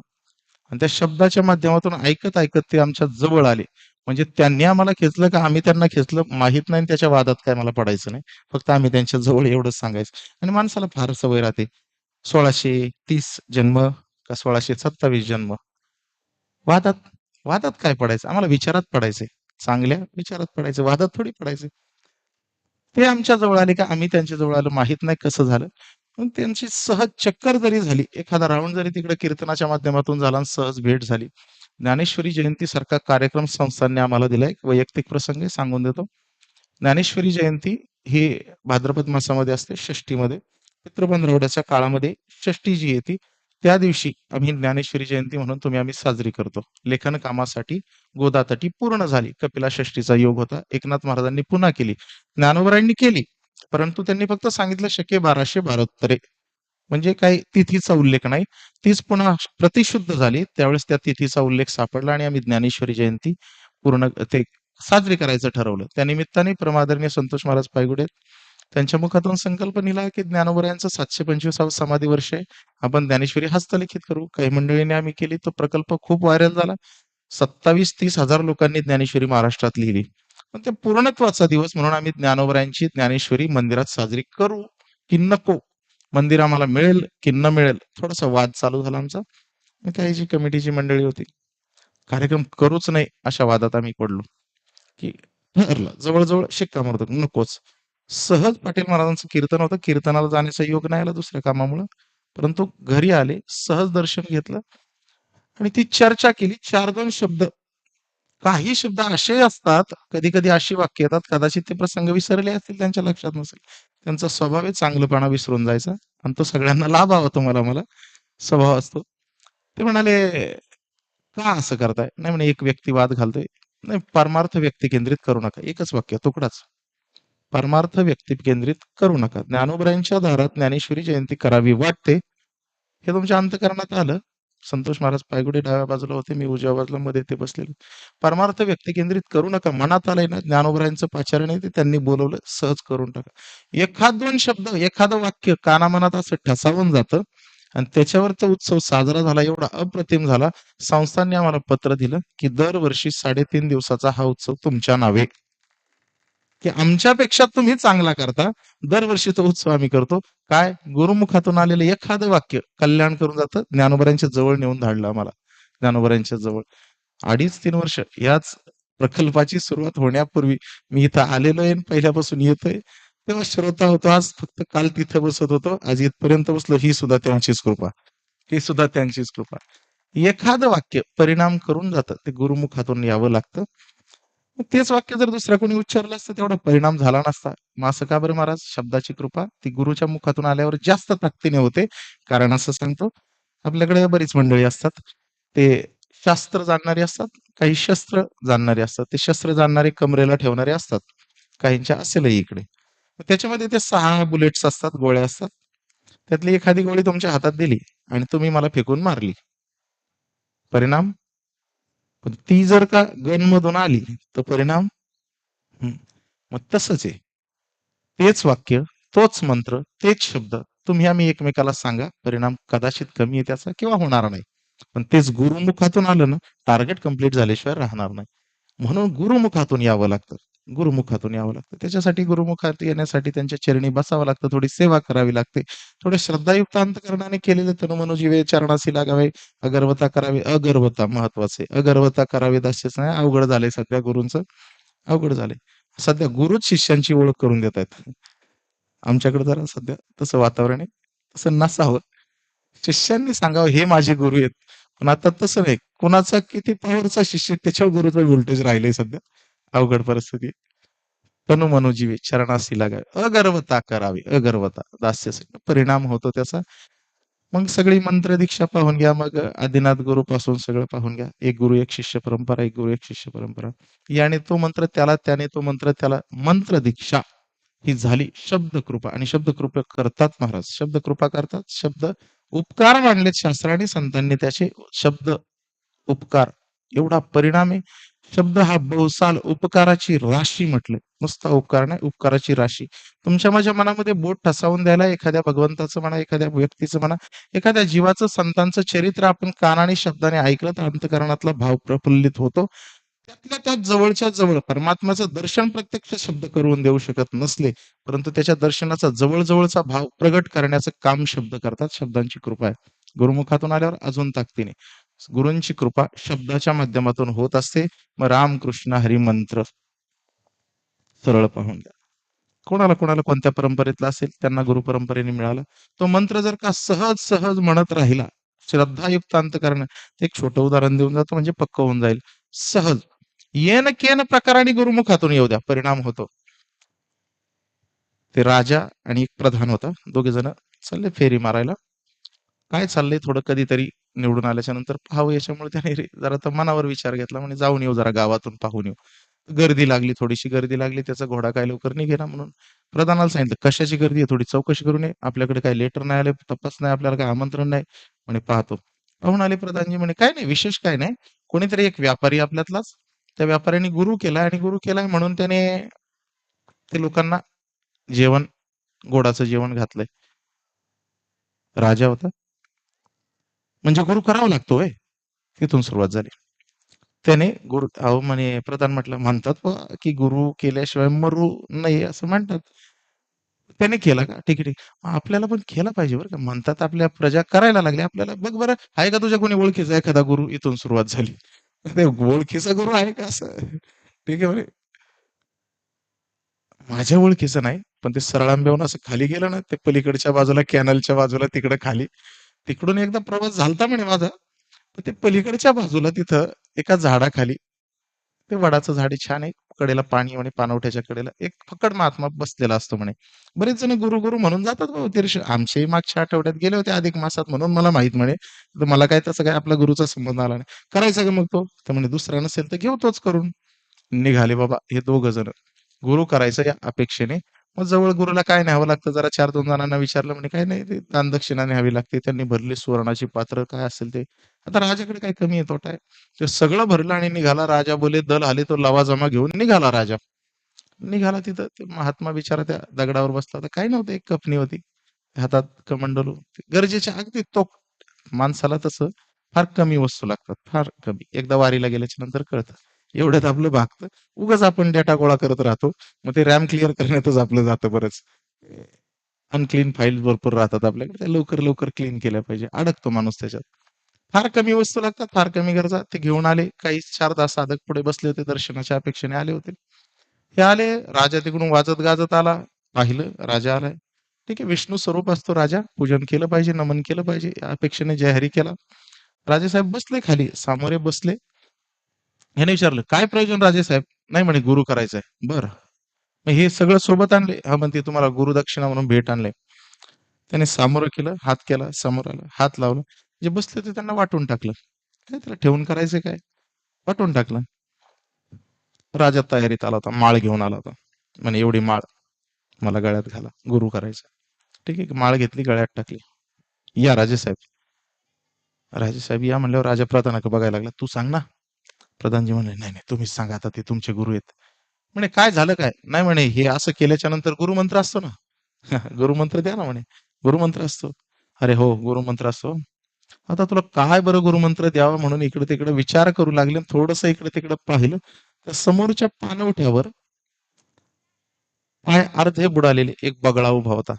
आणि त्या शब्दाच्या माध्यमातून ऐकत ऐकत ते आमच्या जवळ आले. म्हणजे त्यांनी आम्हाला खेचलं का आम्ही त्यांना खेचलं माहित नाही, त्याच्या वादात काय मला पडायचं नाही. फक्त आम्ही त्यांच्या जवळ एवढंच सांगायचं. आणि माणसाला फार सवय राहते. 1630 जन्म का 1627 जन्म, वादात वादात काय पडायचं, आम्हाला विचारात पडायचे, चांगल्या विचारात पडायचे, वादात थोडी पडायचे. ते आमच्या जवळ आले का आम्ही त्यांच्या जवळ आलो, माहित नाही कसं झालं. पण त्यांची सहज चक्कर जरी झाली, एखादा राऊंड जरी तिकडे कीर्तनाच्या माध्यमातून झाला आणि सहज भेट झाली. ज्ञानेश्वरी जयंती सारखा कार्यक्रम संस्थांनी आम्हाला दिलाय. वैयक्तिक प्रसंग आहे, सांगून देतो. ज्ञानेश्वरी जयंती ही भाद्रपद मासामध्ये असते, षष्टीमध्ये. चैत्र पंधरवड्याच्या काळामध्ये षष्ठी जी येते त्या दिवशी आम्ही ज्ञानेश्वरी जयंती म्हणून आम्ही साजरी करतो. लेखन कामासाठी गोदातटी पूर्ण झाली. कपिला षष्ठीचा योग होता. एकनाथ महाराजांनी पुन्हा केली. ज्ञानोबरायांनी केली, परंतु त्यांनी फक्त सांगितलं शके 1212 उत्तरे, म्हणजे काही तिथीचा उल्लेख नाही. तीच पुन्हा प्रतिशुद्ध झाली त्यावेळेस त्या तिथीचा उल्लेख सापडला आणि आम्ही ज्ञानेश्वरी जयंती पूर्ण ते साजरी करायचं ठरवलं. त्या निमित्ताने परमादरणीय संतोष महाराज पायगुडे त्यांच्या मुखातून संकल्प निघाला की ज्ञानोबा यांचं 725 समाधी वर्ष आहे, आपण ज्ञानेश्वरी हस्तलिखित करू. काही मंडळींनी आम्ही केली. तो प्रकल्प खूप व्हायरल झाला. 27-30 हजार लोकांनी ज्ञानेश्वरी महाराष्ट्रात लिहिली. पण त्या पूर्णत्वाचा दिवस म्हणून आम्ही ज्ञानोबरायांची ज्ञानेश्वरी मंदिरात साजरी करू की नको, मंदिर आम्हाला मिळेल की न मिळेल, थोडासा वाद चालू झाला आमचा. काही जी कमिटीची मंडळी होती, कार्यक्रम करूच नाही अशा वादात आम्ही पडलो की ठरलं, जवळजवळ शिक्कामोर्तब नकोच. सहज पाटील महाराजांचं कीर्तन होतं. कीर्तनाला जाण्याचा योग नाही आला दुसऱ्या कामामुळे, परंतु घरी आले, सहज दर्शन घेतलं आणि ती चर्चा केली. 4-2 शब्द, काही शब्द असे असतात, कधी कधी अशी वाक्य येतात, कदाचित ते प्रसंग विसरले असतील, त्यांच्या लक्षात नसेल. त्यांचा स्वभाव आहे चांगलंपणा विसरून जायचा आणि तो सगळ्यांना लाभावा तुम्हाला मला स्वभाव असतो. ते म्हणाले, का असं करताय? नाही म्हणे, एक व्यक्ती वाद घालतोय. नाही, परमार्थ व्यक्ती केंद्रित करू नका. एकच वाक्य, तुकडाच. परमार्थ व्यक्ती केंद्रित करू नका. ज्ञानोबरायांच्या दारात ज्ञानेश्वरी जयंती करावी वाटते, हे तुमच्या अंतःकरणात आलं. संतोष महाराज पायगुडे डाव्या बाजूला होते, मी उजव्या बाजूला मध्ये ते बसलेले. परमार्थ व्यक्ती केंद्रित करू नका. मनात आलंय ना, ज्ञानोबरायांचं पाचारण आहे, ते त्यांनी बोलवलं, सहज करून टाका. एखाद दोन शब्द, एखादं वाक्य कानामनात असं ठसावून जातं आणि त्याच्यावर तो उत्सव साजरा झाला, एवढा अप्रतिम झाला. संस्थांनी आम्हाला पत्र दिलं की दरवर्षी 3.5 दिवसाचा हा उत्सव तुमच्या नावे, की आमच्यापेक्षा तुम्ही चांगला करता, दरवर्षी तो उत्सव आम्ही करतो. काय, गुरुमुखातून आलेलं एखादं वाक्य कल्याण करून जातं. ज्ञानोबरांच्या जवळ नेऊन धाडलं आम्हाला. ज्ञानोबरांच्या जवळ 2.5-3 वर्ष याच प्रकल्पाची सुरुवात होण्यापूर्वी मी इथं आलेलो आहे, पहिल्यापासून येतोय. तेव्हा श्रोता होतो, आज फक्त काल तिथं बसत होतो, आज इथपर्यंत बसलो. ही सुद्धा त्यांचीच कृपा, ही सुद्धा त्यांचीच कृपा. एखादं वाक्य परिणाम करून जातं, ते गुरुमुखातून यावं लागतं. मग तेच वाक्य जर दुसऱ्या कोणी उच्चारलं असतं, तेवढा परिणाम झाला नसता. मग असं का बरं महाराज? शब्दाची कृपा ती गुरुच्या मुखातून आल्यावर जास्त ताकदीने होते. कारण असं सांगतो, आपल्याकडे बरीच मंडळी असतात, ते शास्त्र जाणणारे असतात, काही शस्त्र जाणणारे असतात. ते शस्त्र जाणणारे कमरेला ठेवणारे असतात, काहींच्या असेलही इकडे. त्याच्यामध्ये ते 6 बुलेट्स असतात, गोळ्या असतात. त्यातली एखादी गोळी तुमच्या हातात दिली आणि तुम्ही मला फेकून मारली, परिणाम. पण ती जर का गन मधून आली तर परिणाम. मग तसंच आहे. तेच वाक्य, तोच मंत्र, तेच शब्द तुम्ही आम्ही एकमेकाला सांगा, परिणाम कदाचित कमी आहे त्याचा किंवा होणार नाही. पण तेच गुरुमुखातून आलं ना, टार्गेट कंप्लीट झाल्याशिवाय राहणार नाही. म्हणून गुरुमुखातून यावं लागतं. गुरुमुखातून यावं लागतं. त्याच्यासाठी गुरुमुखात येण्यासाठी त्यांच्या चरणी बसावं लागतं, थोडी सेवा करावी लागते. थोडे श्रद्धायुक्त अंतकरणाने केलेले तनुमनोजीवे चरणासी लागावे, अगर्वता करावी. अगर्वता महत्वाचे, अगर्वता करावी दास्यच नाही. अवघड झालंय सध्या गुरूंचं, अवघड झालंय. सध्या गुरुच शिष्यांची ओळख करून देत आहेत. आमच्याकडे जरा सध्या तसं वातावरण आहे. तसं नसावं. शिष्यांनी सांगावं, हे माझे गुरु आहेत. पण आता तसं नाही. कोणाचा किती पॉवरचा शिष्य, त्याच्यावर गुरुचं व्होल्टेज राहिलंय सध्या. अवघड परिस्थिती. तनु मनोजीवे चरणासी लागावे, अगर्वता करावी. अगर्वता दास्य परिणाम होतो त्याचा. मग सगळी मंत्र दीक्षा पाहून घ्या. मग आदिनाथ गुरु पासून सगळं पाहून घ्या. एक गुरु एक शिष्य परंपरा, एक गुरु एक शिष्य परंपरा. याने तो मंत्र त्याला, त्याने तो मंत्र त्याला. मंत्र दीक्षा ही झाली शब्दकृपा. आणि शब्दकृपा करतात महाराज, शब्दकृपा करतात. शब्द उपकार मांडलेत शास्त्राने, संतांनी त्याचे. शब्द उपकार एवढा परिणाम आहे. शब्द हा बहुसाल उपकाराची राशी म्हटलंय. नुसता उपकार नाही, उपकाराची राशी. तुमच्या माझ्या मनामध्ये बोट ठसावून द्यायला, एखाद्या भगवंताचं म्हणा, एखाद्या व्यक्तीचं म्हणा, एखाद्या जीवाचं, संतांचं चरित्र आपण कानाने शब्दाने ऐकलं तर अंतकरणातला भाव प्रफुल्लित होतो. त्यातल्या त्यात जवळच्या जवळ परमात्म्याचं दर्शन प्रत्यक्ष शब्द करून देऊ शकत नसले, परंतु त्याच्या दर्शनाचा जवळजवळचा भाव प्रगट करण्याचं काम शब्द करतात. शब्दांची कृपा आहे. गुरुमुखातून आल्यावर अजून ताकदीने गुरूंची कृपा शब्दाच्या माध्यमातून होत असते. मग रामकृष्ण हरी मंत्र सरळ पाहून द्या. कोणाला कोणाला कोणत्या परंपरेतला असेल, त्यांना गुरु परंपरेने मिळाला तो मंत्र. जर का सहज सहज म्हणत राहिला, श्रद्धायुक्त अंतकरण, एक छोटं उदाहरण देऊन जातो म्हणजे पक्क होऊन जाईल. सहज येन केन प्रकाराने गुरुमुखातून येऊ द्या, परिणाम होतो. ते राजा आणि एक प्रधान होता, दोघे जण चालले फेरी मारायला. काय चाललंय थोडं कधीतरी निवडून आल्याच्या नंतर पाहावं याच्यामुळे त्याने जरा तर मनावर विचार घेतला म्हणे जाऊन येऊ जरा गावातून पाहून येऊ. गर्दी लागली, थोडीशी गर्दी लागली. त्याचा घोडा काय लवकर निघेना म्हणून प्रधानाला सांगितलं, "कशाची गर्दी आहे? थोडी चौकशी करून ये. आपल्याकडे काही लेटर नाही आले, तपास नाही, आपल्याला काही आमंत्रण नाही." म्हणे, "पाहतो." पाहून आले प्रधानजी म्हणे, "काय नाही, विशेष काय नाही. कोणीतरी एक व्यापारी आपल्यातलाच, त्या व्यापाऱ्याने गुरु केलाय आणि गुरु केलाय म्हणून त्याने ते लोकांना जेवण, गोडाचं जेवण घातलंय." राजा होता. म्हणजे गुरु करावा लागतो होय? तिथून सुरुवात झाली. त्याने गुरु अहो म्हणे प्रधान म्हटलं, "म्हणतात बा की गुरु केल्याशिवाय मरू नये असं म्हणतात." त्याने केला का? ठीक आहे, ठीक. मग आपल्याला पण केला पाहिजे बरं का. म्हणतात आपल्या प्रजा करायला लागल्या. आपल्याला बघ बरं, आहे का तुझ्या कोणी ओळखीचा एखादा गुरु? इथून सुरुवात झाली. ते ओळखीचा गुरु आहे का असं? ठीक आहे म्हणे. माझ्या ओळखीचं नाही, पण ते सरळांब्याहून असं खाली गेलं ना, ते पलीकडच्या बाजूला कॅनलच्या बाजूला तिकडं खाली, तिकडून एकदा प्रवास झालता म्हणे माझा. तर ते पलीकडच्या बाजूला तिथं एका झाडाखाली, ते वडाचं झाड आहे छान आहे. कडेला पाणी म्हणे पाणवठ्याच्या कडेला एक फकड महात्मा बसलेला असतो म्हणे. बरेच जण गुरु गुरु म्हणून जातात बाबा तीर्थ. आमच्याही मागच्या आठवड्यात गेले होते अधिक मासात म्हणून मला माहित म्हणे. तर मला काय तसं काय आपला गुरुचा संबंध आला नाही. करायचा का मग तो? तर म्हणे दुसरा नसेल तर घेऊ तोच करून. निघाले बाबा हे दोघ जण. गुरु करायचं या अपेक्षेने. मग जवळ गुरुला काय न्यावं लागतं जरा 4-2 जणांना विचारलं म्हणे काय नाही ते दानदक्षिणा न्यावी लागते. त्यांनी भरली सुवर्णाची पात्र काय असेल ते. आता राजाकडे काय कमी आहे तोटा आहे. ते सगळं भरलं आणि निघाला. राजा बोले दल आले तो लवाजमा घेऊन निघाला राजा. निघाला तिथं ते महात्मा बिचारा त्या दगडावर बसला होता. काही नव्हतं, एक कपनी होती. हातात कमंडलू. गरजेच्या अगदी तो माणसाला तसं फार कमी वस्तू लागतात. फार कमी. एकदा वारीला गेल्याच्या नंतर कळतं. एवढ्यात आपलं भागतं. उगाच आपण डेटा गोळा करत राहतो. मग ते रॅम क्लिअर करण्यातच आपलं जातं बरंच. अनक्लीन फाईल्स भरपूर राहतात आपल्याकडे. त्या लवकर क्लीन केल्या पाहिजे. अडकतो माणूस त्याच्यात. फार कमी वस्तू लागतात, फार कमी गरजा. ते घेऊन आले. काही 4 तास साधक पुढे बसले होते. दर्शनाच्या अपेक्षेने आले होते. हे आले. राजा तिकडून वाजत गाजत आला. पाहिलं राजा आलाय. ठीक आहे. विष्णू स्वरूप असतो राजा. पूजन केलं पाहिजे, नमन केलं पाहिजे. या अपेक्षेने जयहरी केला. राजेसाहेब बसले खाली. सामोरे बसले. ह्याने विचारलं, "काय प्रयोजन राजेसाहेब?" "नाही म्हणे गुरु करायचंय." "बरं." मग हे सगळं सोबत आणले? "हां." म्हणते, "तुम्हाला गुरुदक्षिणा म्हणून भेट आणलंय." त्याने सामोरं केलं, हात केला, समोर आला, हात लावला. जे बसले होते त्यांना वाटून टाकलं. काय त्याला ठेवून करायचं काय? वाटून टाकलं. राजा तयारीत आला होता. माळ घेऊन आला होता. म्हणे, "एवढी माळ मला गळ्यात घाला. गुरु करायचा." ठीक आहे. माळ घेतली, गळ्यात टाकली. "या राजेसाहेब." राजेसाहेब या म्हणल्यावर राजा प्रधानाकडे बघायला लागला. "तू सांग ना." प्रधानजी म्हणले, "नाही, नाही, तुम्हीच सांगा आता ते तुमचे गुरु आहेत." म्हणे, "काय झालं काय?" "नाही म्हणे, हे असं केल्याच्या नंतर गुरुमंत्र असतो ना." "गुरुमंत्र द्या ना." म्हणे. "गुरुमंत्र असतो." "अरे हो, गुरुमंत्र असतो." आता तुला काय बरं गुरुमंत्र द्यावा म्हणून इकडे-तिकडे विचार करू लागले. थोडंसं इकडे-तिकडे पाहिलं, तर समोरच्या पाणवठ्यावर पाय अर्धे बुडालेले एक बगळा उभा होता.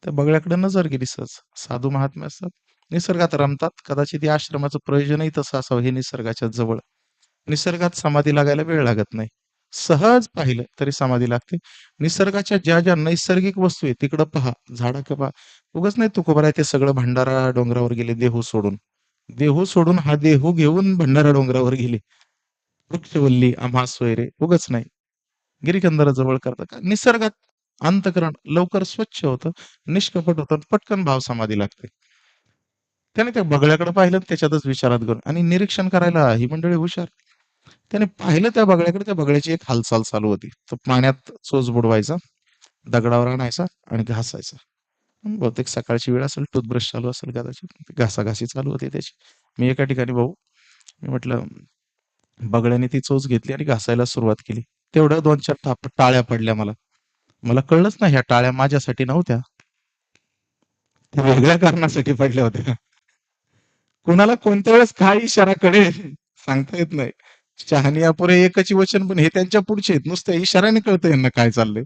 त्या बगळ्याकडे नजर गेली सहज. साधू महात्मे असतात. निसर्गात रमतात. कदाचित या आश्रमाचं प्रयोजनही तसं असावं हे निसर्गाच्या जवळ. निसर्गात समाधी लागायला वेळ लागत नाही. सहज पाहिलं तरी समाधी लागते. निसर्गाच्या ज्या ज्या नैसर्गिक वस्तू आहेत तिकडं पहा. झाडं पहा. उगाच नाही तुकोबरा आहे ते सगळं भंडारा डोंगरावर गेले देहू सोडून. देहू सोडून हा देहू घेऊन भंडारा डोंगरावर गेले. वृक्षवल्ली, आम्हास सोयरे उगाच नाही. गिरिकंदर जवळ करतात का? निसर्गात अंतःकरण लवकर स्वच्छ होतं, निष्कपट होतं, पटकन भाव समाधी लागते. त्याने त्या बगळ्याकडे पाहिलं आणि त्याच्यातच विचारात गेलो आणि निरीक्षण करायला ही मंडळी हुशार. त्याने पाहिलं त्या बगळ्याकडे, त्या बगळ्याची एक हालचाल चालू होती. तो पाण्यात चोच बुडवायचा, दगडावर आणायचा आणि घासायचा. बहुतेक सकाळची वेळ असेल, टूथब्रश चालू असेल कदाचित. घासाघासी चालू होती त्याची. मी एका ठिकाणी भाऊ, मी म्हटलं बगड्याने ती चोच घेतली आणि घासायला सुरुवात केली. तेवढ्या 2-4 टाळ्या पडल्या मला. मला कळलंच नाही ह्या टाळ्या माझ्यासाठी नव्हत्या. त्या वेगळ्या कारणासाठी पडल्या होत्या. कुणाला कोणत्या वेळेस काय इशारा कळेल सांगता येत नाही. शहाणी अपुरे एकच वचन, पण हे त्यांच्या पुढचे आहेत. नुसत्या इशाऱ्याने कळतं यांना काय चाललंय.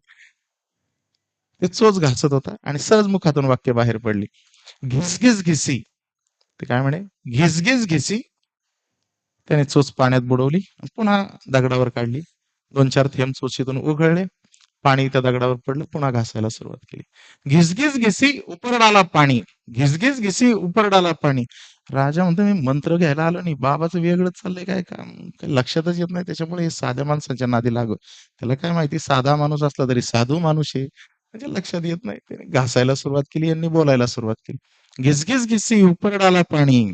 ते चोच घासत होता आणि सहज मुखातून वाक्य बाहेर पडली. घिसघिस घिसी. ते काय म्हणे? घिसघिस घिसी. त्याने चोच पाण्यात बुडवली. पुन्हा दगडावर काढली. 2-4 थेंब चोचीतून उघळले. पाणी त्या दगडावर पडलं. पुन्हा घासायला सुरुवात केली. घिसघिस घिसी उपरडाला पाणी. घिसघिस घिसी उपरडाला पाणी. राजा म्हणतो, मी मंत्र घ्यायला आलो नाही. बाबाचं वेगळंच चाललंय काय काम. काही लक्षातच येत नाही. त्याच्यामुळे हे साध्या माणसाच्या नादी लागू. त्याला काय माहिती साधा माणूस असला तरी साधू माणूस आहे. म्हणजे लक्षात येत नाही. त्याने घासायला सुरुवात केली, यांनी बोलायला सुरुवात केली. घिसघिस घिसी उपरडाला पाणी.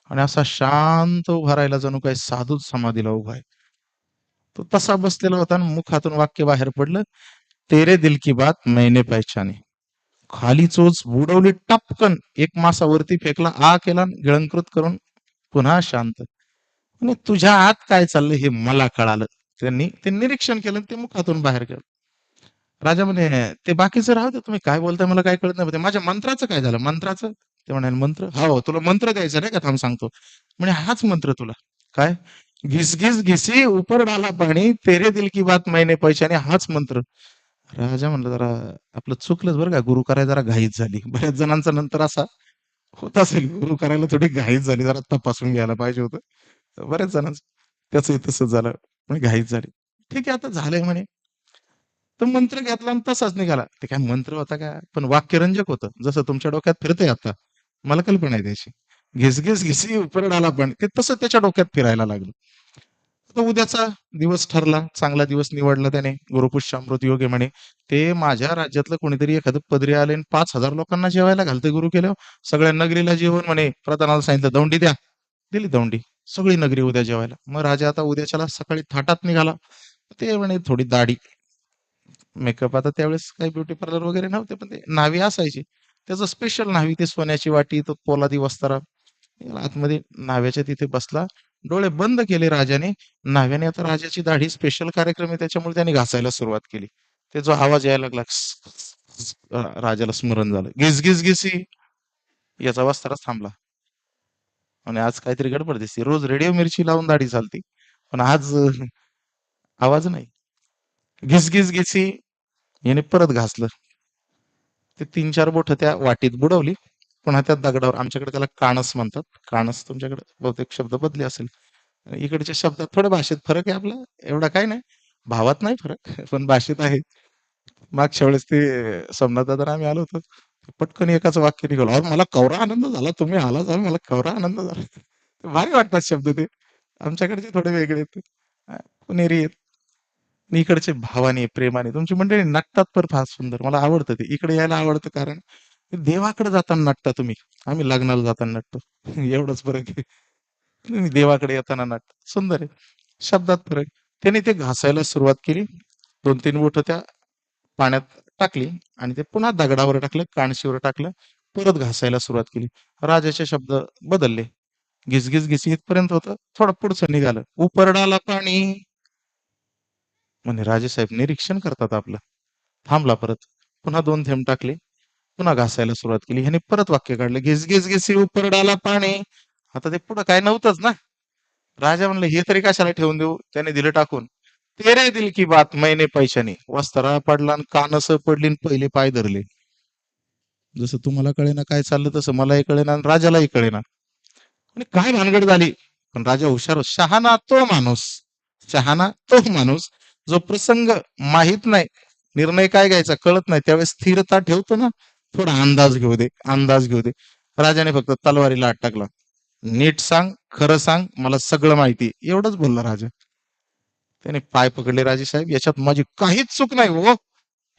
आणि असा शांत उभा राहिला, जणू काही साधूच समाधीला उभा आहे. तो तसा बसलेला होता आणि मुखातून वाक्य बाहेर पडलं, तेरे दिल की बात मैंने पहचानी. खाली चोच बुडवली टपकन, एक मासा वरती फेकला, केला आणि गिळंकृत करून पुन्हा शांत. आणि तुझ्या आत काय चाललंय हे मला कळालं. त्यांनी ते निरीक्षण केलं आणि ते मुखातून बाहेर गेलं. राजा म्हणे, ते बाकीचं राहू दे, तुम्ही काय बोलताय मला काय कळत नाही. म्हणे, माझ्या मंत्राचं काय झालं? मंत्राचं? ते म्हणाले, मंत्र? हो, तुला मंत्र द्यायचा नाही का? थांब सांगतो. म्हणे, हाच मंत्र तुला. काय? घिस घिस घिसी ऊपर डाला पाणी, तेरे दिल की बात मैंने पहचानी, हाच मंत्र. राजा म्हणलं, जरा आपलं चुकलंच बरं का, गुरु करायला जरा घाईच झाली. बऱ्याच जणांचा नंतर असा होत असेल, गुरु करायला थोडी घाईच झाली, जरा तपासून घ्यायला पाहिजे होतं. बऱ्याच जणांचं त्याचंही तसंच झालं. म्हणे घाईच झाली. ठीक आहे, आता झालंय म्हणे. तो मंत्र घेतला आणि तसाच निघाला. ते काय मंत्र होता का? पण वाक्यरंजक होतं. जसं तुमच्या डोक्यात फिरतंय आता. मला कल्पना आहे त्याची. घिस घिसी उपरडाला पण ते तसं त्याच्या डोक्यात फिरायला लागलं. तर उद्याचा दिवस ठरला, चांगला दिवस निवडला त्याने. गुरुपुष्यामृत योग आहे म्हणे. ते माझ्या राज्यातलं कोणीतरी एखादं पदरी आले आणि 5,000 लोकांना जेवायला घालते गुरु केल्यावर. सगळ्या नगरीला जेवण म्हणे. प्रधानाला सांगितलं, दौंडी द्या. दिली दौंडी. सगळी नगरी उद्या जेवायला. मग राजा आता उद्याच्याला सकाळी थाटात निघाला. ते म्हणे थोडी दाढी, मेकअप. आता त्यावेळेस काही ब्युटी पार्लर वगैरे नव्हते, पण ते न्हावी असायची. त्याचं स्पेशल न्हावी, ते सोन्याची वाटी, तो पोलादी वस्त्रा. आतमध्ये न्हाव्याच्या तिथे बसला. डोळे बंद केले राजाने. न्हाव्याने, आता राजाची दाढी स्पेशल कार्यक्रम आहे त्याच्यामुळे त्याने घासायला सुरुवात केली. ते जो आवाज यायला लागला, राजाला स्मरण झालं. घिस घिस घिसी, याचा वस्त्राच थांबला. आणि आज काहीतरी गडबड दिसते. रोज रेडिओ मिरची लावून दाढी चालती, पण आज आवाज नाही. घिस घिस घिसी, याने परत घासलं. ते 3-4 बोटं त्या वाटीत बुडवली. पुन्हा त्या दगडावर, आमच्याकडे त्याला काणस म्हणतात. काणस तुमच्याकडे बहुतेक शब्द बदली असेल. इकडच्या शब्दात थोड्या भाषेत फरक आहे आपला. एवढा काय नाही. भावात नाही फरक, पण भाषेत आहे. मागच्या वेळेस ते सोमनाथदादा आम्ही आलो होतो. पटकन एकाच वाक्य निघालं, "अहो, मला केवढा आनंद झाला. तुम्ही आला जाऊन, मला केवढा आनंद झाला." भारी वाटतात शब्द ते. आमच्याकडचे थोडे वेगळे आहेत. पुणेरी आहेत. आणि इकडचे भावाने, प्रेमाने. तुमची मंडळी नटतात पण फार सुंदर. मला आवडतं ते. इकडे यायला आवडतं, कारण देवाकडे जाताना नटता तुम्ही. आम्ही लग्नाला जाताना नटतो. एवढंच फरक आहे. तुम्ही देवाकडे येताना नटता. सुंदर आहे. शब्दात फरक. त्याने ते घासायला सुरुवात केली. 2-3 बोटं त्या पाण्यात टाकली आणि ते पुन्हा दगडावर टाकलं, कानशीवर टाकलं. परत घासायला सुरुवात केली. राजाचे शब्द बदलले. घिसघिस घिसी इथपर्यंत होतं. थोडं पुढचं निघालं. उपरडाला पाणी. म्हणे राजेसाहेब निरीक्षण करतात आपलं. थांबला परत. पुन्हा 2 थेंब टाकले. पुन्हा घासायला सुरुवात केली. ह्याने परत वाक्य काढलं. घिस घिस घिसी उपरडाला पाणी. आता ते पुढं काय नव्हतंच ना. राजा म्हणलं, हे तरी कशाला ठेवून देऊ? त्याने दिलं टाकून. तेरे दिल की बात मैंने पैशानी. वस्त्रा पडला आणि कानस पडली आणि पहिले पाय धरले. जसं तुम्हाला कळेना काय चाललं, तसं मलाही कळेना आणि राजालाही कळेना. आणि काय भानगड झाली. पण राजा हुशार होता. शहाणा तो माणूस, शहाणा तो माणूस, जो प्रसंग माहित नाही, निर्णय काय घ्यायचा कळत नाही, त्यावेळेस स्थिरता ठेवतो ना. थोडा अंदाज घेऊ दे, अंदाज घेऊ दे. राजाने फक्त तलवारीला हात टाकला. नीट सांग, खरं सांग, मला सगळं माहिती, एवढंच बोलला राजा. त्याने पाय पकडले. राजे साहेब, याच्यात माझी काहीच चूक नाही हो.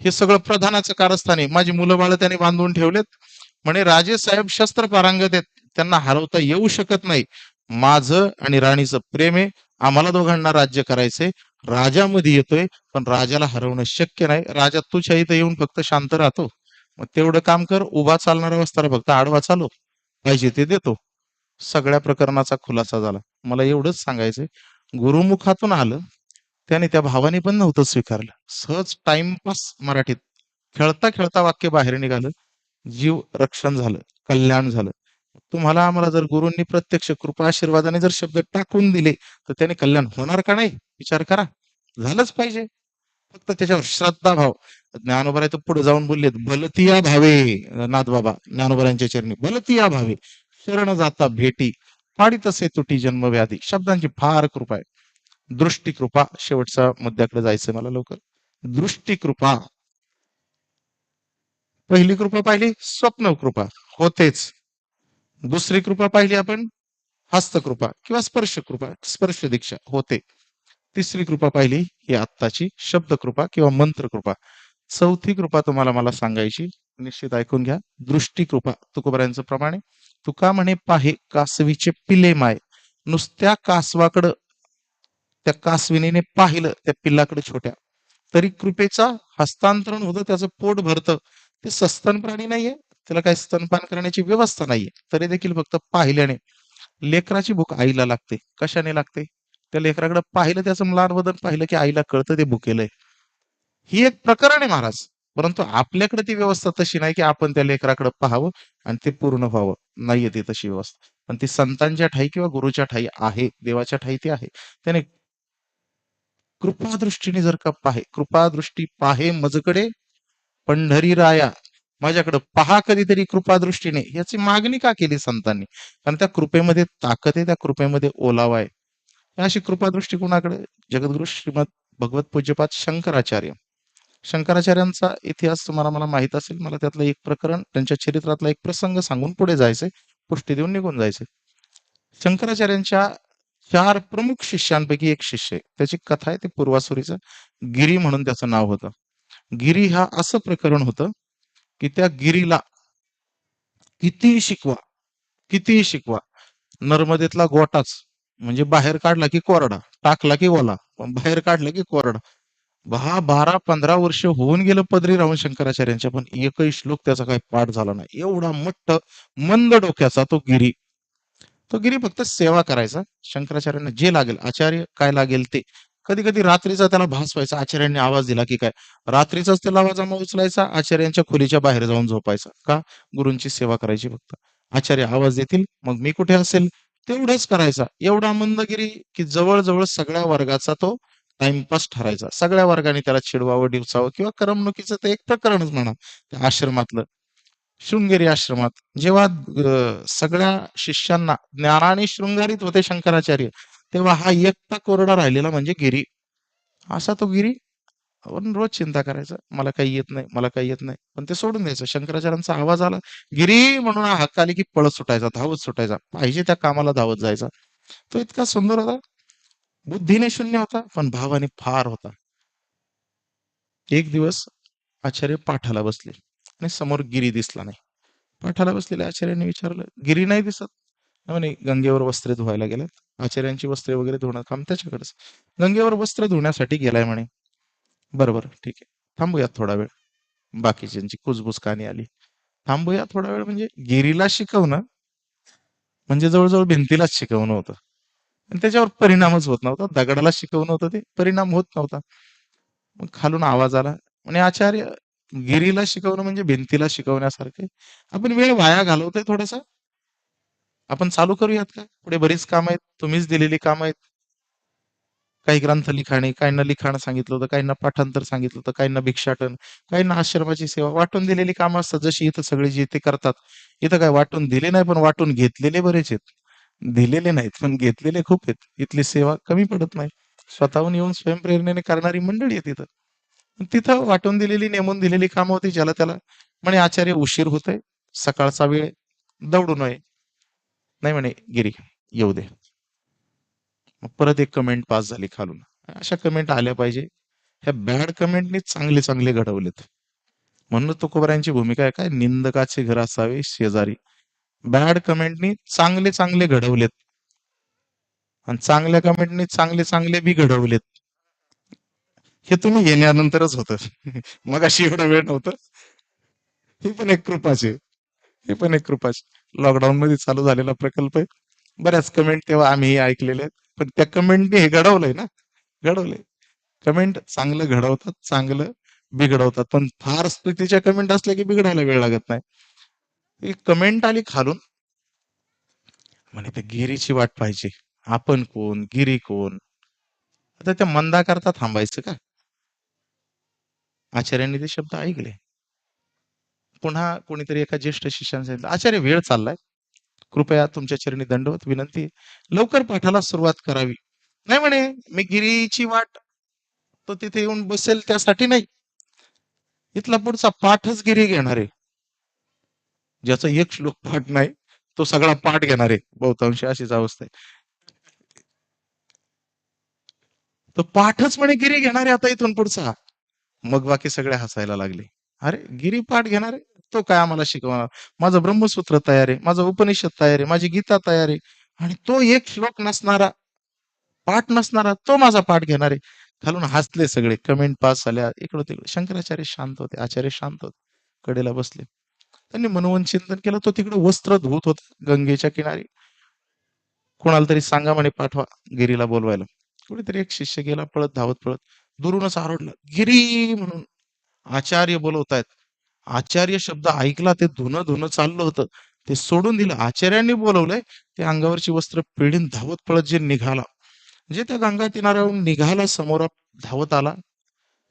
हे सगळं प्रधानाचं कारस्थान आहे. माझी मुलं बाळ त्याने बांधून ठेवलेत. म्हणे राजे साहेब शस्त्र पारंगत आहेत, त्यांना हरवता येऊ शकत नाही. माझं आणि राणीचं प्रेम आहे. आम्हाला दोघांना राज्य करायचंय. राजामध्ये येतोय, पण राजाला हरवणं शक्य नाही. राजा तुझ्या इथं येऊन फक्त शांत राहतो. मग तेवढं काम कर. उभा चालणारा वस्तारा फक्त आडवा चालव, पाहिजे ते देतो. सगळ्या प्रकरणाचा खुलासा झाला. मला एवढंच सांगायचंय, गुरुमुखातून आलं, त्याने त्या भावाने पण नव्हतं स्वीकारलं. सहज टाइमपास मराठीत खेळता खेळता वाक्य बाहेर निघालं. जीव रक्षण झालं, कल्याण झालं. तुम्हाला आम्हाला जर गुरूंनी प्रत्यक्ष कृपा आशीर्वादाने जर शब्द टाकून दिले, तर त्याने कल्याण होणार का नाही? विचार करा. झालंच पाहिजे. फक्त त्याच्यावर श्रद्धा भाव. ज्ञानोबा तर पुढे जाऊन बोललेत, बलतिया भावे. नाथबाबा ज्ञानोबरांच्या चरणी, बलतिया भावे शरण जाता भेटी, पाडी तसे तुटी जन्मव्याधी. शब्दांची फार कृपा आहे. दृष्टी कृपा. शेवटच्या मुद्द्याकडे जायचंय मला लवकर. दृष्टी कृपा. पहिली कृपा पाहिली, स्वप्न कृपा, होतेच. दुसरी कृपा पाहिली आपण, हस्तकृपा किंवा स्पर्श कृपा, स्पर्श दीक्षा, होते. तिसरी कृपा पाहिली ही आत्ताची शब्द कृपा किंवा मंत्र कृपा. चौथी कृपा तुम्हाला मला सांगायची, निश्चित ऐकून घ्या. दृष्टी कृपा तुकोबऱ्यांचं प्रमाणे. तुका म्हणे पाहे कासवीचे पिले माय. नुसत्या कासवाकडं त्या कासविनीने पाहिलं त्या पिल्लाकडे छोट्या, तरी कृपेचा हस्तांतरण होतं, त्याचं पोट भरतं. ते सस्तन प्राणी नाहीये, त्याला काही स्तनपान करण्याची व्यवस्था नाहीये, तरी देखील फक्त पाहिल्याने लेकराची भूक आईला लागते. कशाने लागते? त्या लेकराकडे पाहिलं, त्याचं म्लान वदन पाहिलं की आईला कळतं ते भुकेलंय. ही एक प्रकरण आहे महाराज. परंतु आपल्याकडे ती व्यवस्था तशी नाही की आपण त्या लेकराकडे पाहावं आणि ते पूर्ण व्हावं. नाहीये ती तशी व्यवस्था. पण ती संतांच्या ठाई किंवा गुरुच्या ठाई आहे, देवाच्या ठाई ती आहे. त्याने कृपादृष्टीने जर का पाहे, कृपादृष्टी पाहे मजकडे पंढरी राया, माझ्याकडे पहा कधीतरी कृपादृष्टीने, याची मागणी का केली संतांनी? कारण त्या कृपेमध्ये ताकद आहे, त्या कृपेमध्ये ओलावा आहे. अशी कृपादृष्टी कुणाकडे? जगद्गुरु श्रीमद भगवत पूज्यपाद शंकराचार्य. शंकराचार्यांचा इतिहास तुम्हाला मला माहित असेल. मला त्यातलं एक प्रकरण, त्यांच्या चरित्रातला एक प्रसंग सांगून पुढे जायचंय, पुष्टी देऊन निघून जायचंय. शंकराचार्यांच्या 4 प्रमुख शिष्यांपैकी एक शिष्य आहे. त्याची कथा आहे, ते पूर्वासुरीचं गिरी म्हणून त्याचं नाव होतं. गिरी हा असं प्रकरण होतं की त्या गिरीला कितीही शिकवा, कितीही शिकवा, नर्मदेतला गोटाच म्हणजे बाहेर काढला की कोरडा, टाकला की ओला, पण बाहेर काढला की कोरडा. 12-15 वर्ष होऊन गेलं पदरी राहून शंकराचार्यांच्या, पण एकही श्लोक त्याचा काही पाठ झाला नाही. एवढा मट्ट मंद डोक्याचा तो गिरी. तो गिरी फक्त सेवा करायचा. शंकराचार्यांना जे लागेल, आचार्य काय लागेल ते. कधी कधी रात्रीचा त्याला भास व्हायचा, आचार्यांनी आवाज दिला की काय, रात्रीचाच त्याला आवाजामा उचलायचा, आचार्यांच्या खोलीच्या बाहेर जाऊन झोपायचा. का? गुरूंची सेवा करायची फक्त. आचार्य आवाज देतील, मग मी कुठे असेल तेवढंच करायचा. एवढा मंदगिरी की जवळजवळ सगळ्या वर्गाचा तो टाइमपास ठरायचा. सगळ्या वर्गाने त्याला चिडवावं, डिवचावं किंवा करमणुकीचं ते एक प्रकरणच म्हणा त्या आश्रमातलं. शृंगेरी आश्रमात जेव्हा सगळ्या शिष्यांना ज्ञानाने शृंगारित होते शंकराचार्य, तेव्हा हा एकटा कोरडा राहिलेला म्हणजे गिरी. असा तो गिरी आपण रोज चिंता करायचा, मला काही येत नाही, मला काही येत नाही, पण ते सोडून द्यायचं. शंकराचार्यांचा आवाज आला, गिरी म्हणून हाक आली की पळत सुटायचा, धावत सुटायचा, पाहिजे त्या कामाला धावत जायचा. तो इतका सुंदर होता, बुद्धीने शून्य होता, पण भावाने फार होता. एक दिवस आचार्य पाठाला बसले आणि समोर गिरी दिसला नाही. पाठाला बसलेल्या आचार्यांनी विचारलं, गिरी नाही दिसत? म्हणे गंगेवर वस्त्रे धुवायला गेल्यात. आचार्यांची वस्त्रे वगैरे धुणं काम त्याच्याकडेच. गंगेवर वस्त्र धुण्यासाठी गेलाय म्हणे. बरोबर, ठीक आहे, थांबूयात थोडा वेळ. बाकीच्यांची कुजबुज कानी आली. थांबूया थोडा वेळ म्हणजे गिरीला शिकवणं म्हणजे जवळजवळ भिंतीलाच शिकवणं होतं. आणि त्याच्यावर परिणामच होत नव्हता. दगडाला शिकवणं होतं, ते परिणाम होत नव्हता. मग खालून आवाज आला, म्हणे आचार्य, गिरीला शिकवणं म्हणजे भिंतीला शिकवण्यासारखे. आपण वेळ वाया घालवतोय थोडासा. आपण चालू करूयात का? पुढे बरीच कामं आहेत, तुम्हीच दिलेली कामं आहेत. काही ग्रंथ लिखाणे, काहींना लिखाण सांगितलं होतं, काहींना पाठांतर सांगितलं होतं, काहींना भिक्षाटन, काहींना आश्रमाची सेवा. वाटून दिलेली कामं असतात, जशी इथं सगळे जे ते करतात. इथं काय वाटून दिले नाही, पण वाटून घेतलेले बरेच आहेत. दिलेले नाहीत, पण घेतलेले खूप आहेत. इथली सेवा कमी पडत नाही. स्वतःहून येऊन स्वयंप्रेरणेने करणारी मंडळी आहे तिथं. तिथं वाटून दिलेली, नेमून दिलेली कामं होती, ज्याला त्याला म्हणे आचार्य उशीर होतोय, सकाळचा वेळ, दौडू नये. नाही म्हणे गिरी, येऊ दे. मग परत एक कमेंट पास झाली खालून. अशा कमेंट आल्या पाहिजे. ह्या बॅड कमेंटनी चांगले चांगले घडवलेत. म्हणून तुकोबारायांची भूमिका आहे काय, निंदकाचे घर असावे शेजारी. बॅड कमेंटनी चांगले चांगले घडवलेत आणि चांगल्या कमेंटनी चांगले चांगले बी घडवलेत. हे तुम्ही येण्यानंतरच होतं. मग अशी एवढा वेळ नव्हतं. ही पण एक कृपाच आहे. ही पण एक कृपाच. लॉकडाऊन मध्ये चालू झालेला प्रकल्प आहे. बऱ्याच कमेंट तेव्हा आम्ही ऐकलेल्या आहेत. पण त्या कमेंटने हे घडवलंय ना, घडवलंय. कमेंट चांगलं घडवतात, चांगलं बिघडवतात. पण फार स्थितीच्या कमेंट असल्या की बिघडायला वेळ लागत नाही. एक कमेंट आली खालून, म्हणे त्या गिरीची वाट पाहिजे. आपण कोण, गिरी कोण? आता त्या मंदा करता थांबायचं का? आचार्यांनी ते शब्द ऐकले. पुन्हा कोणीतरी एका ज्येष्ठ शिष्याने सांगितलं, आचार्य वेळ चाललाय, कृपया तुमच्या चरणी दंडवत विनंती आहे, लवकर पाठाला सुरुवात करावी. नाही म्हणे, मी गिरीची वाट तो तिथे येऊन बसेल त्यासाठी नाही, इथला पुढचा पाठच गिरी घेणार आहे. ज्याचा एक श्लोक पाठ नाही, तो सगळा पाठ घेणार आहे. बहुतांशी अशीच अवस्था आहे. तो पाठच म्हणे गिरी घेणार आहे आता इथून पुढचा. मग बाकी सगळे हसायला लागले. अरे गिरीपाठ घेणार आहे, तो काय आम्हाला शिकवणार? माझं ब्रह्मसूत्र तयार आहे, माझं उपनिषद तयार आहे, माझी गीता तयार आहे, आणि तो एक श्लोक नसणारा, पाठ नसणारा, तो माझा पाठ घेणार आहे. खालून हसले सगळे, कमेंट पास झाल्या इकडं तिकडे. शंकराचार्य शांत होते, आचार्य शांत होते, कडेला बसले. त्यांनी मनोमन चिंतन केलं. तो तिकडे वस्त्र धुत होता गंगेच्या किनारी. कोणाला तरी सांगा म्हणे, पाठवा गिरीला बोलवायला. कुणीतरी एक शिष्य गेला पळत, धावत पळत, दुरूनच आरडलं, गिरी म्हणून. आचार्य बोलवतायत. आचार्य शब्द ऐकला, ते धुणं धुणं चाललं होतं, ते सोडून दिलं. आचार्यांनी बोलवलंय, ते अंगावरची वस्त्र पिळून धावत पळत जे निघाला, म्हणजे त्या गंगा किनाऱ्यावरून निघाला, समोर धावत आला.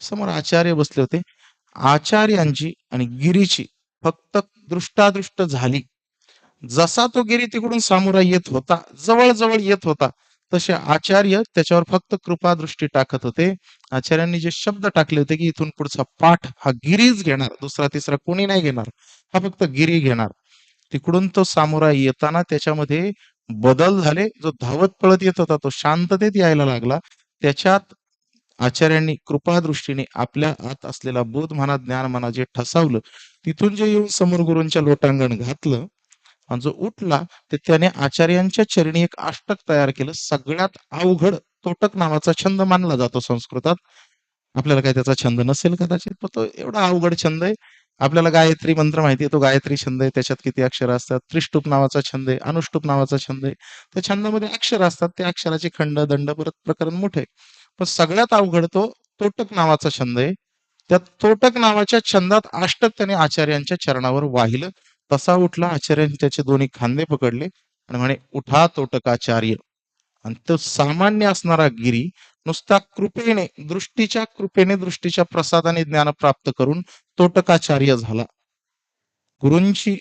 समोर आचार्य बसले होते. आचार्यांची आणि गिरीची फक्त दृष्टादृष्ट झाली. जसा तो गिरी तिकडून सामोरा येत होता, जवळ जवळ येत होता, तसे आचार्य त्याच्यावर फक्त कृपादृष्टी टाकत होते. आचार्यांनी जे शब्द टाकले होते की इथून पुढचा पाठ हा गिरीच घेणार, दुसरा तिसरा कोणी नाही घेणार, हा फक्त गिरी घेणार. तिकडून तो सामोरा येताना त्याच्यामध्ये बदल झाले. जो धावत पळत येत होता तो शांततेत यायला लागला. त्याच्यात आचार्यांनी कृपादृष्टीने आपल्या आत असलेला बोध म्हणा, ज्ञान म्हणा, जे ठसावलं, तिथून जे येऊन समोर गुरूंच्या लोटांगण घातलं, आणि जो उठला, ते त्याने आचार्यांच्या चरणी एक अष्टक तयार केलं. सगळ्यात अवघड तोटक नावाचा छंद मानला जातो संस्कृतात. आपल्याला काय त्याचा छंद नसेल कदाचित, पण तो एवढा अवघड छंद आहे. आपल्याला गायत्री मंत्र माहिती आहे, तो गायत्री छंद आहे. त्याच्यात किती अक्षर असतात. त्रिष्टुप नावाचा छंद आहे, अनुष्टुप नावाचा छंद आहे. त्या छंदामध्ये अक्षर असतात, त्या अक्षराचे खंड दंड परत प्रकरण मोठे. पण सगळ्यात अवघड तो तोटक नावाचा छंद आहे. त्या तोटक नावाच्या छंदात अष्टक त्याने आचार्यांच्या चरणावर वाहिलं. तसा उठला, आचार्यांनी त्याचे दोन्ही खांदे पकडले आणि म्हणे, उठा तोटकाचार्य. आणि तो सामान्य असणारा गिरी नुसता कृपेने, दृष्टीच्या कृपेने, दृष्टीच्या प्रसादाने ज्ञान प्राप्त करून तोटकाचार्य झाला. गुरूंची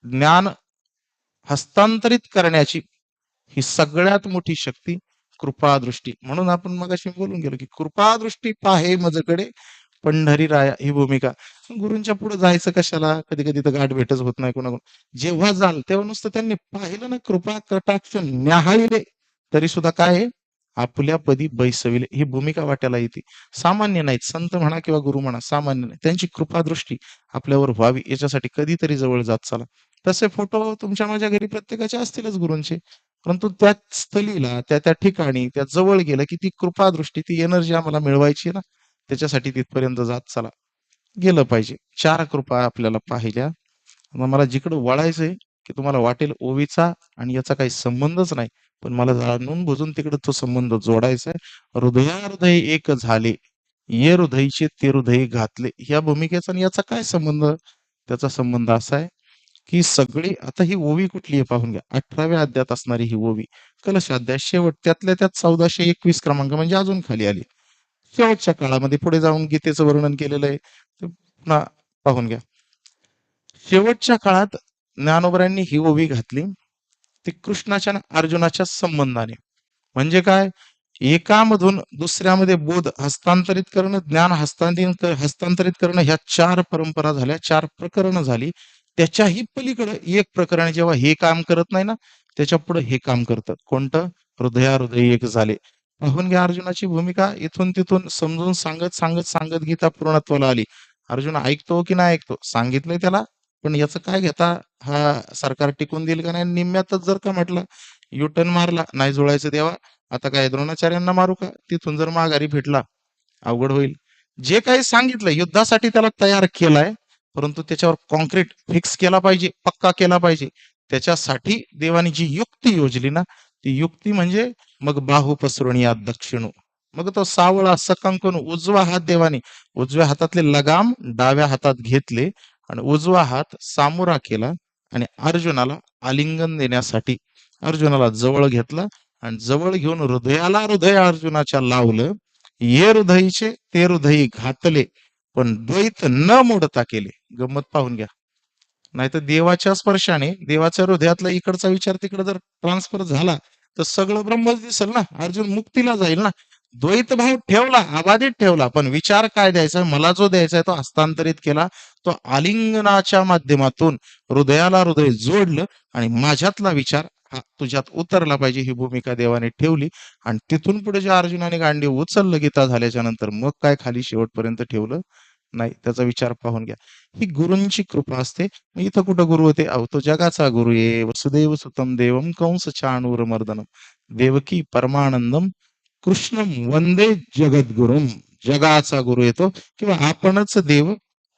ज्ञान हस्तांतरित करण्याची ही सगळ्यात मोठी शक्ती कृपादृष्टी. म्हणून आपण मगाशी बोलून गेलो की कृपादृष्टी पाहे मजकडे पंढरी राया, ही भूमिका. गुरूंच्या पुढे जायचं कशाला? कधी कधी तर गाठ भेटच होत नाही कोणाकडून. जेव्हा जाल तेव्हा नुसतं त्यांनी पाहिलं ना, कृपा कटाक्ष न्याहाळले, तरी सुद्धा काय आहे, आपल्या पदी बैसविले, ही भूमिका वाट्याला येते. सामान्य नाहीत, संत म्हणा किंवा गुरु म्हणा, सामान्य नाही. त्यांची कृपादृष्टी आपल्यावर व्हावी याच्यासाठी कधीतरी जवळ जात चला. तसे फोटो तुमच्या माझ्या घरी प्रत्येकाचे असतीलच गुरूंचे, परंतु त्या स्थलीला, त्या त्या ठिकाणी, त्या जवळ गेलं की ती कृपादृष्टी, ती एनर्जी आम्हाला मिळवायची ना, त्याच्यासाठी तिथपर्यंत जात चला. गेलं पाहिजे. 4 कृपा आपल्याला पाहिल्या. मग मला जिकडं वळायचंय की तुम्हाला वाटेल ओवीचा आणि याचा काही संबंधच नाही, पण मला जाणून बुजून तिकडे तो संबंध जोडायचा आहे. हृदयाहृदय एक झाले, ये हृदयचे ते हृदय घातले. ह्या भूमिकेचा आणि याचा काय संबंध? त्याचा संबंध असा आहे की सगळी, आता ही ओवी कुठली आहे पाहून घ्या. 18व्या अध्यायात असणारी ही ओवी, कलश अध्याय शेवट, त्यातल्या त्यात 1421 क्रमांक, म्हणजे अजून खाली आली. शेवटच्या काळामध्ये पुढे जाऊन गीतेचं वर्णन केलेलं आहे, ते पुन्हा पाहून घ्या. शेवटच्या काळात ज्ञानोबरांनी ही ओवी घातली, ती कृष्णाच्या आणि अर्जुनाच्या संबंधाने. म्हणजे काय? एकामधून दुसऱ्यामध्ये बोध हस्तांतरित करणं, ज्ञान हस्तांतरित करणं, ह्या 4 परंपरा झाल्या, 4 प्रकरणं झाली. त्याच्याही पलीकडे एक प्रकरण जेव्हा हे काम करत नाही ना, त्याच्या पुढे हे काम करतं. कोणतं? हृदयाहृदय एक झाले. पाहून घ्या अर्जुनाची भूमिका. इथून तिथून समजून सांगत सांगत सांगत गीता पूर्णत्वाला आली. अर्जुन ऐकतो की नाही ऐकतो? सांगितलंय त्याला, पण याचं काय घेता? हा सरकार टिकून देईल का नाही? निम्म्यातच जर का म्हटलं, युटर्न मारला, नाही जुळायचं देवा, आता काय द्रोणाचार्यांना मारू का? तिथून जर माघारी भेटला, अवघड होईल. जे काही सांगितलं युद्धासाठी त्याला तयार केलाय, परंतु त्याच्यावर कॉन्क्रीट फिक्स केला पाहिजे, पक्का केला पाहिजे. त्याच्यासाठी देवानी जी युक्ती योजली ना, ती युक्ती म्हणजे मग बाहू पसरून या दक्षिणू. मग तो सावळा सकंकन उजवा हात देवानी, उजव्या हातातले लगाम डाव्या हातात घेतले आणि उजवा हात सामोरा केला आणि अर्जुनाला आलिंगन देण्यासाठी अर्जुनाला जवळ घेतला आणि जवळ घेऊन हृदयाला हृदय अर्जुनाच्या लावलं. ये हृदयचे ते हृदय घातले, पण द्वैत न मोडता केले. गंमत पाहून घ्या. नाहीतर देवाच्या स्पर्शाने देवाच्या हृदयातला इकडचा विचार तिकडे जर ट्रान्सफर झाला, तर सगळं ब्रह्मच दिसेल ना, अर्जुन मुक्तीला जाईल ना. द्वैत भाव ठेवला, अबाधित ठेवला, पण विचार काय द्यायचा, मला जो द्यायचा आहे तो हस्तांतरित केला. तो आलिंगनाच्या माध्यमातून हृदयाला हृदय जोडलं आणि माझ्यातला विचार हा तुझ्यात उतरला पाहिजे, ही भूमिका देवाने ठेवली. आणि तिथून पुढे जे अर्जुनाने गांडीव उचललं गीता झाल्याच्या नंतर, मग काय खाली शेवटपर्यंत ठेवलं नाही. त्याचा विचार पाहून घ्या. ही गुरूंची कृपा असते. मग इथं कुठं गुरु होते? अहो तो जगाचा गुरु आहे. वसुदेव सुतम देवम कंस चाणूर मर्दनम देवकी परमानंदम कृष्णम वंदे जगद्गुरुम. जगाचा गुरु येतो किंवा आपणच देव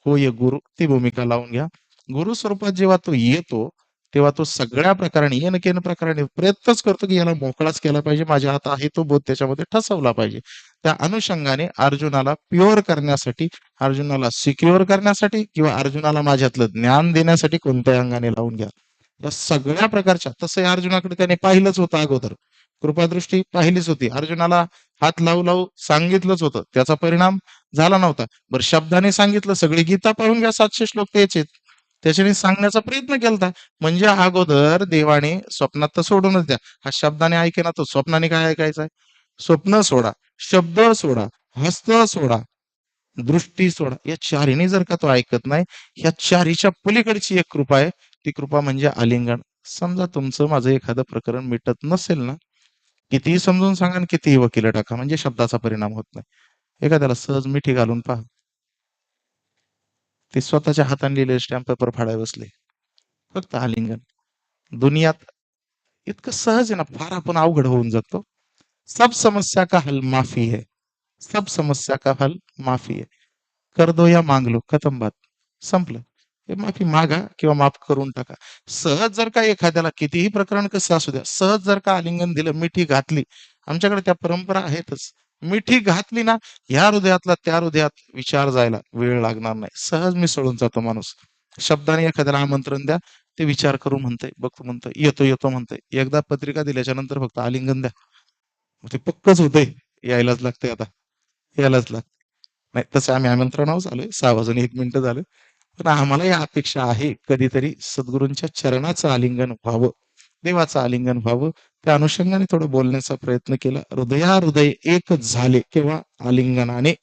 होय गुरु, ती भूमिका लावून घ्या. गुरु स्वरूपात जेव्हा तो येतो, तेव्हा तो सगळ्या प्रकाराने येन केन प्रकाराने प्रयत्नच करतो की याला मोकळाच केला पाहिजे, माझ्या हात आहे तो बोध त्याच्यामध्ये ठसवला पाहिजे. त्या अनुषंगाने अर्जुनाला प्युअर करण्यासाठी, अर्जुनाला सिक्युअर करण्यासाठी किंवा अर्जुनाला माझ्यातलं ज्ञान देण्यासाठी कोणत्याही अंगाने लावून घ्या. या सगळ्या प्रकारच्या, तसं या अर्जुनाकडे त्याने पाहिलंच होतं अगोदर, कृपादृष्टी पाहिलीच होती. अर्जुनाला हात लावू लावू सांगितलंच होतं, त्याचा परिणाम झाला नव्हता. बरं शब्दाने सांगितलं, सगळी गीता पाहून घ्या, 700 श्लोक त्याचे, त्याच्याने सांगण्याचा प्रयत्न केलता. म्हणजे अगोदर देवाने स्वप्नात तर सोडूनच द्या, हा शब्दाने ऐके ना, तो स्वप्नाने काय ऐकायचा आहे? स्वप्न सोडा, शब्द सोडा, हस्त सोडा, दृष्टी सोडा, या चारीने जर का तो ऐकत नाही, या चारीच्या पलीकडची एक कृपा आहे, ती कृपा म्हणजे आलिंगन. समजा तुमचं माझं एखादं प्रकरण मिटत नसेल ना, कितीही समजून सांगा आणि कितीही वकील टाका, म्हणजे शब्दाचा परिणाम होत नाही. एखाद्याला सहज मिठी घालून पहा, ते स्वतःच्या हाताने लिहिलेले स्टॅम्प पेपर फाडायला बसले. फक्त आलिंगन. दुनियात इतकं सहज आहे ना, फार आपण अवघड होऊन जातो. सब समस्या का हल माफी है. सब समस्या का हल माफी है. कर दो या मांग लो, खतम बात, संपलं. हे माफी मागा किंवा माफ करून टाका. सहज जर का एखाद्याला कितीही प्रकरण कसं असू द्या, सहज जर का आलिंगन दिलं, मिठी घातली, आमच्याकडे त्या परंपरा आहेतच. मिठी घातली ना, ह्या हृदयातला त्या हृदयात विचार जायला वेळ लागणार नाही. सहज मिसळून जातो माणूस. शब्दाने एखाद्याला आमंत्रण द्या, ते विचार करू म्हणतंय, बघतो म्हणतंय, येतो येतो म्हणतंय. एकदा पत्रिका दिल्याच्या नंतर फक्त आलिंगन द्या, मग ते पक्कच होतंय. यायलाच लागतंय आता, यायलाच लागतं. नाही तसं आम्ही आमंत्रणावरच आलोय, 6 वाजून 1 मिनिटं झालं. पण आम्हाला या अपेक्षा आहे, कधीतरी सद्गुरूंच्या चरणाचं आलिंगन व्हावं, देवाचं आलिंगन व्हावं. त्या अनुषंगाने थोडं बोलण्याचा प्रयत्न केला. हृदयाहृदय एक झाले किंवा आलिंगनाने,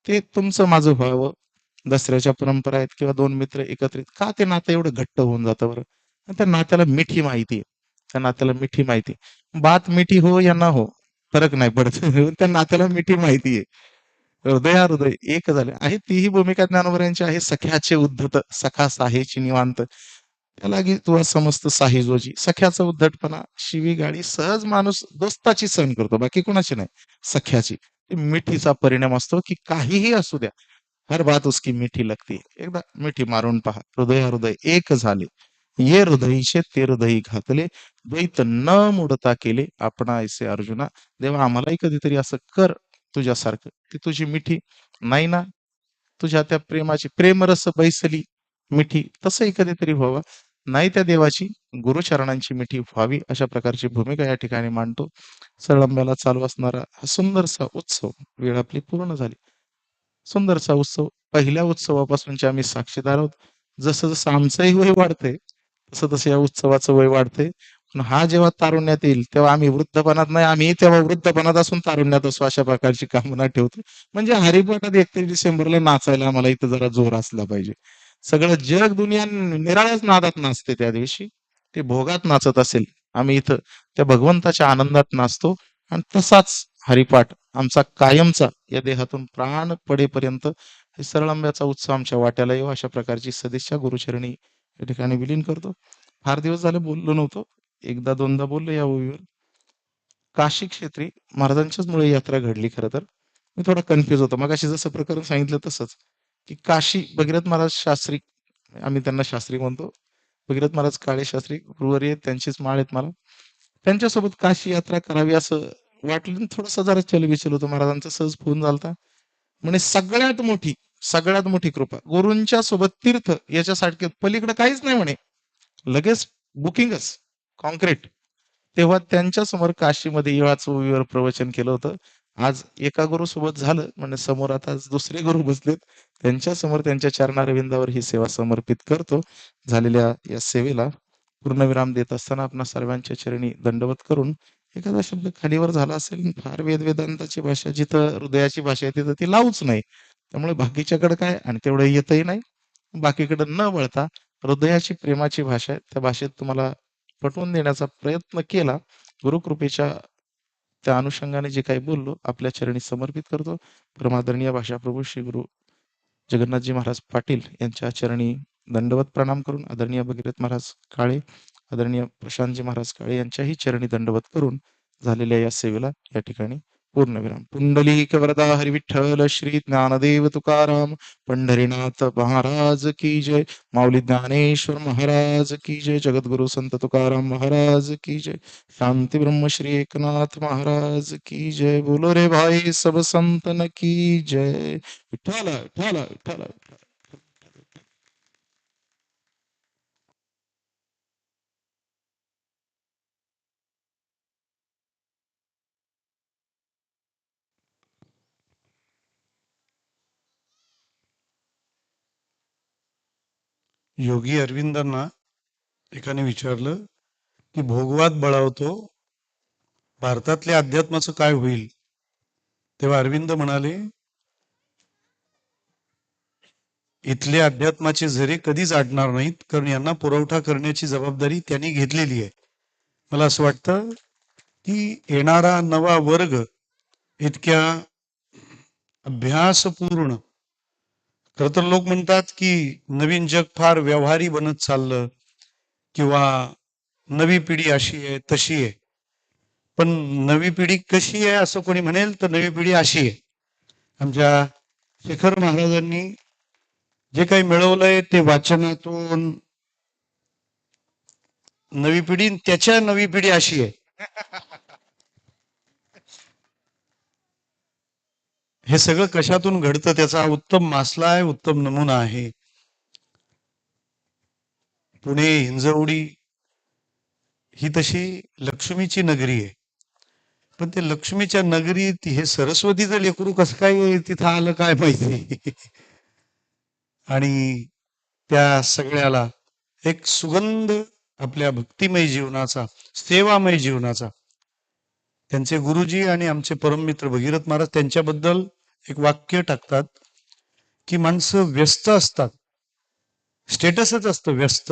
ते तुमचं माझं व्हावं. दसऱ्याच्या परंपरा आहेत किंवा दोन मित्र एकत्रित, का ते नातं एवढं घट्ट होऊन जातं बरं? आणि त्या नात्याला मिठी माहिती आहे. त्या नात्याला मिठी माहिती आहे. बात मिठी हो या ना हो, फरक नाही पडत. त्या नात्याला मिठी माहिती आहे. हृदयाहृदय एक झाले आहे. तीही भूमिका ज्ञानोबा आहे. सख्याचे उद्धत, सखा साहेची निवांत, त्याला गी तुला समस्त साही जोजी. सख्याचा उद्धटपणा, शिवीगाळी सहज माणूस दोस्ताची सहन करतो, बाकी कोणाची नाही, सख्याची. ते मिठीचा परिणाम असतो की काहीही असू द्या, हर बात उसकी मीठी लगती है. एकदा मिठी मारून पहा. हृदय एक झाले, ये हृदयीशे ते हृदयी घातले, द्वैत न मुडता केले आपणा ऐसे अर्जुना. देवा आम्हालाही कधीतरी असं कर तुझ्यासारखं, ती तुझी मिठी नाही ना, तुझ्या त्या प्रेमाची प्रेमरस बैसली मिठी, तसंही कधीतरी व्हावं. नाही त्या देवाची, गुरुचरणांची मिठी व्हावी, अशा प्रकारची भूमिका या ठिकाणी मांडतो. सरळंब्याला चालू असणारा हा सुंदरसा उत्सव, वेळ आपली पूर्ण झाली. सुंदरसा उत्सव, पहिल्या उत्सवापासूनचे आम्ही साक्षीदार आहोत. जसं जसं आमचंही वय वाढतंय, तसं तसं या उत्सवाचं वय वाढतंय. पण हा जेव्हा तारुण्यात येईल, तेव्हा आम्ही वृद्धपणात नाही, आम्ही तेव्हा वृद्धपणात असून तारुण्यात असू, अशा प्रकारची कामना ठेवतो. म्हणजे हरिपाठात 31 डिसेंबरला नाचायला आम्हाला इथं जरा जोर असला पाहिजे. सगळं जग दुनिया निराळ्याच नादात नाचते त्या दिवशी. ते भोगात नाचत असेल, आम्ही इथं त्या भगवंताच्या आनंदात नाचतो. आणि तसाच हरिपाठ आमचा कायमचा, या देहातून प्राण पडेपर्यंत हे सरळंब्याचा उत्सव आमच्या वाट्याला येऊ, अशा प्रकारची सदिच्छा गुरुचरणी या ठिकाणी विलीन करतो. फार दिवस झाले बोललो नव्हतो, एकदा दोनदा बोललो या ओवीवर. काशी क्षेत्री महाराजांच्याच मुळे यात्रा घडली. खरं तर मी थोडा कन्फ्युज होतो, मग जसं प्रकरण सांगितलं तसंच, की काशी भगीरथ महाराज शास्त्री, आम्ही त्यांना शास्त्री म्हणतो, भगीरथ महाराज काळे शास्त्री गुरुवारी आहेत, त्यांचीच माळ आहेत मला. त्यांच्यासोबत काशी यात्रा करावी असं वाटलं, थोडंसं जरा चलबिचल होतं. महाराजांचा सहज फोन झालता, म्हणे सगळ्यात मोठी कृपा गुरूंच्या सोबत तीर्थ, याच्यासाठी पलीकडे काहीच नाही म्हणे, लगेच बुकिंगच कॉन्क्रीट. तेव्हा त्यांच्या समोर काशीमध्ये येळाचोवीवर प्रवचन केलं होतं. आज एका गुरु सोबत झालं, म्हणजे समोर आता दुसरे गुरु बसलेत, त्यांच्या समोर त्यांच्या चरणारविंदावर ही सेवा समर्पित करतो. झालेल्या या सेवेला पूर्णविराम देत असताना आपणा सर्वांच्या चरणी दंडवत करून, एखादा शब्द खालीवर झाला असेल, फार वेदांताची भाषा जिथं हृदयाची भाषा आहे तिथं ती लावूच नाही. त्यामुळे बाकीच्याकडे काय, आणि तेवढं येतही नाही. बाकीकडे न वळता हृदयाची प्रेमाची भाषा आहे, त्या भाषेत तुम्हाला पटवून देण्याचा प्रयत्न केला. गुरुकृपेच्या त्या अनुषंगाने जे काही बोललो आपल्या चरणी समर्पित करतो. परमादरणीय भाषाप्रभू श्री गुरु जगन्नाथजी महाराज पाटील यांच्या चरणी दंडवत प्रणाम करून, आदरणीय भगीरथ महाराज काळे, आदरणीय प्रशांतजी महाराज काळे यांच्याही चरणी दंडवत करून झालेल्या या सेवेला या ठिकाणी पूर्णविराम. पुंडलिक वरदा हरी विठ्ठल श्री ज्ञानदेव तुकाराम पंढरीनाथ महाराज की जय. माऊली ज्ञानेश्वर महाराज की जय. जगद्गुरु संत तुकाराम महाराज की जय. शांती ब्रह्म श्री एकनाथ महाराज की जय. बोलो रे भाई सब संतन की जय. विठ्ठल विठ्ठल विठ्ठल विठ्ठल. योगी अरविंदांना एकाने विचारलं की भोगवाद बळावतो, भारतातल्या अध्यात्माचं काय होईल? तेव्हा अरविंद म्हणाले, इथले अध्यात्माचे झरे कधीच अडणार नाहीत, कारण यांना पुरवठा करण्याची जबाबदारी त्यांनी घेतलेली आहे. मला असं वाटतं की येणारा नवा वर्ग इतक्या अभ्यासपूर्ण, खरं तर लोक म्हणतात की नवीन जग फार व्यवहारी बनत चाललं किंवा नवी पिढी अशी आहे तशी आहे. पण नवी पिढी कशी आहे असं कोणी म्हणेल तर नवी पिढी अशी आहे. आमच्या शेखर महाराजांनी जे काही मिळवलंय ते वाचनातून, नवी पिढी त्याच्या नवी पिढी अशी आहे. हे सगळं कशातून घडतं त्याचा उत्तम मासला आहे, उत्तम नमुना आहे. पुणे हिंजवडी ही तशी लक्ष्मीची नगरी आहे, पण ते लक्ष्मीच्या नगरीत हे सरस्वतीचं लेकरू कसं काय तिथं आलं काय माहिती. आणि त्या सगळ्याला एक सुगंध आपल्या भक्तिमय जीवनाचा, सेवामय जीवनाचा. त्यांचे गुरुजी आणि आमचे परममित्र भगीरथ महाराज त्यांच्याबद्दल एक वाक्य टाकतात की माणसं व्यस्त असतात, स्टेटसच असतं व्यस्त,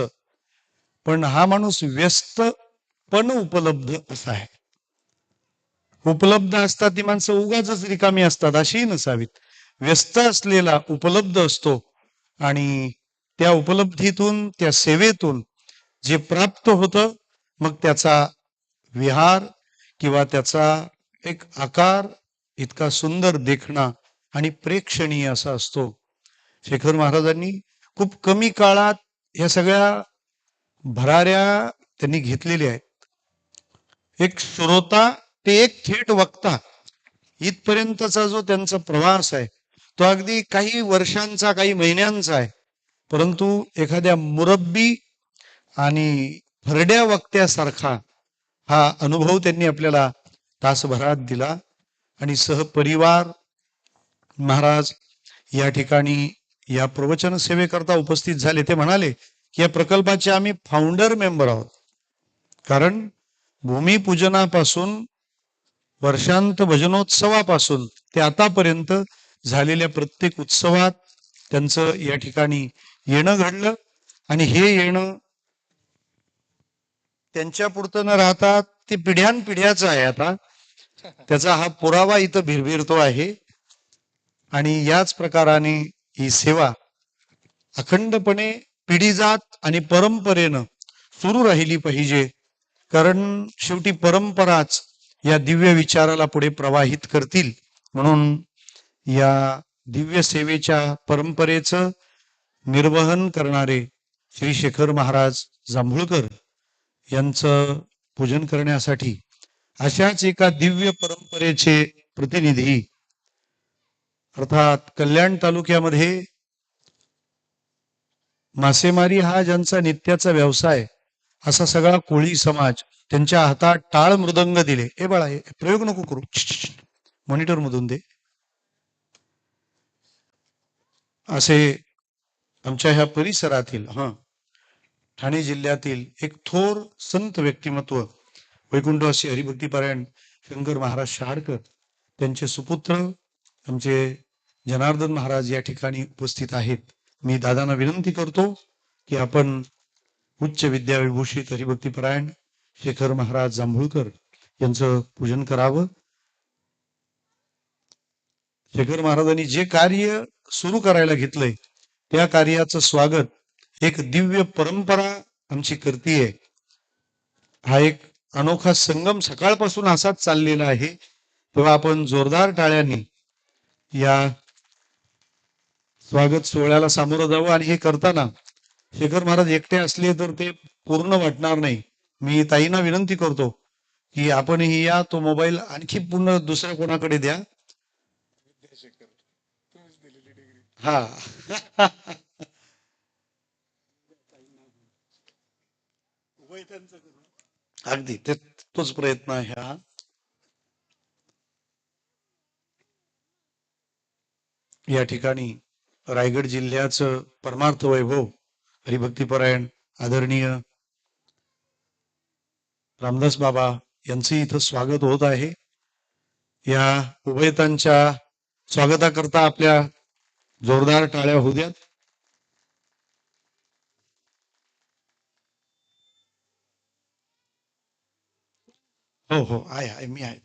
पण हा माणूस व्यस्त पण उपलब्ध असा आहे. उपलब्ध असतात ती माणसं उगाच रिकामी असतात अशीही नसावीत. व्यस्त असलेला उपलब्ध असतो आणि त्या उपलब्धीतून, त्या सेवेतून जे प्राप्त होतं, मग त्याचा विहार किंवा त्याचा एक आकार इतका सुंदर देखणा आणि प्रेक्षणीय असा असतो. शेखर महाराजांनी खूप कमी काळात या सगळ्या भराऱ्या त्यांनी घेतलेल्या आहेत. एक श्रोता ते एक थेट वक्ता इथपर्यंतचा जो त्यांचा प्रवास आहे तो अगदी काही वर्षांचा, काही महिन्यांचा आहे. परंतु एखाद्या मुरब्बी आणि फरड्या वक्त्यासारखा हा अनुभव त्यांनी आपल्याला तासभरात दिला. आणि सहपरिवार महाराज या ठिकाणी या प्रवचन सेवेकरता उपस्थित झाले. ते म्हणाले की या प्रकल्पाचे आम्ही फाउंडर मेंबर आहोत, कारण भूमिपूजनापासून, वर्षांत भजनोत्सवापासून ते आतापर्यंत झालेल्या प्रत्येक उत्सवात त्यांचं या ठिकाणी येणं घडलं. आणि हे येणं त्यांच्या पुरतं न राहता ते पिढ्यानपिढ्याचं आहे. आता त्याचा हा पुरावा इथं भिरभिरतो आहे. आणि याच प्रकाराने ही सेवा अखंडपणे पिढीजात आणि परंपरेनं सुरू राहिली पाहिजे, कारण शेवटी परंपराच या दिव्य विचाराला पुढे प्रवाहित करतील. म्हणून या दिव्य सेवेच्या परंपरेचं निर्वहन करणारे श्री शेखर महाराज जांभूळकर यांचं पूजन करण्यासाठी अशाच एका दिव्य परंपरेचे प्रतिनिधी, अर्थात कल्याण तालुक्यामध्ये मासेमारी हा ज्यांचा नित्याचा व्यवसाय, असा सगळा कोळी समाज, त्यांच्या हातात टाळ मृदंग दिले. ए बाळा, हे प्रयोग नको करू, मॉनिटर मधून दे. असे आमच्या ह्या परिसरातील, ठाणे जिल्ह्यातील एक थोर संत व्यक्तिमत्व, वैकुंठवासी हरिभक्तीपरायण शंकर महाराज शहाडकर, त्यांचे सुपुत्र आमचे जनार्दन महाराज या ठिकाणी उपस्थित आहेत. मी दादांना विनंती करतो की आपण उच्च विद्याविभूषित हरिभक्तीपरायण शेखर महाराज जांभूळकर यांचं पूजन करावं. शेखर महाराजांनी जे कार्य सुरू करायला घेतलंय त्या कार्याचं स्वागत एक दिव्य परंपरा आमची करतीये. हा एक अनोखा संगम सकाळपासून असाच चाललेला आहे. तेव्हा आपण जोरदार टाळ्यांनी या स्वागत सोहळ्याला सामोरं जावं. आणि हे करताना शेखर महाराज एकटे असले तर ते पूर्ण वाटणार नाही. मी ताईंना विनंती करतो की आपणही या. तो मोबाईल आणखी पूर्ण दुसऱ्या कोणाकडे द्या. हा अगदी तोच प्रयत्न आहे हा. या ठिकाणी रायगड जिल्ह्याचं परमार्थ वैभव हरिभक्तीपरायण आदरणीय रामदास बाबा यांचं इथं स्वागत होत आहे. या उभयतांच्या स्वागताकरता आपल्या जोरदार टाळ्या होऊ द्यात. हो हो आहे मी आहे.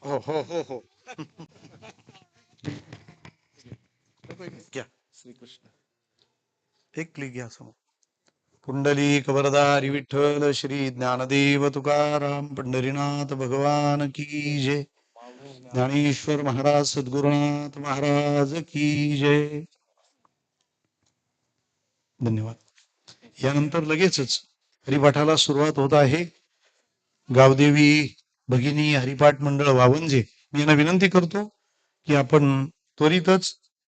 हो हो हो हो घ्या श्रीकृष्ण एक क्लिक घ्या समोर. पुंडलिक वरदारी विठ्ठल श्री ज्ञानदेव तुकाराम पंढरीनाथ भगवान की जय. ज्ञानेश्वर महाराज सद्गुरुनाथ महाराज की जय. धन्यवाद. यानंतर लगेचच हरिपाठाला सुरुवात होत आहे. गावदेवी भगिनी हरिपाठ मंडळ वावंजे मी यांना विनंती करतो की आपण त्वरितच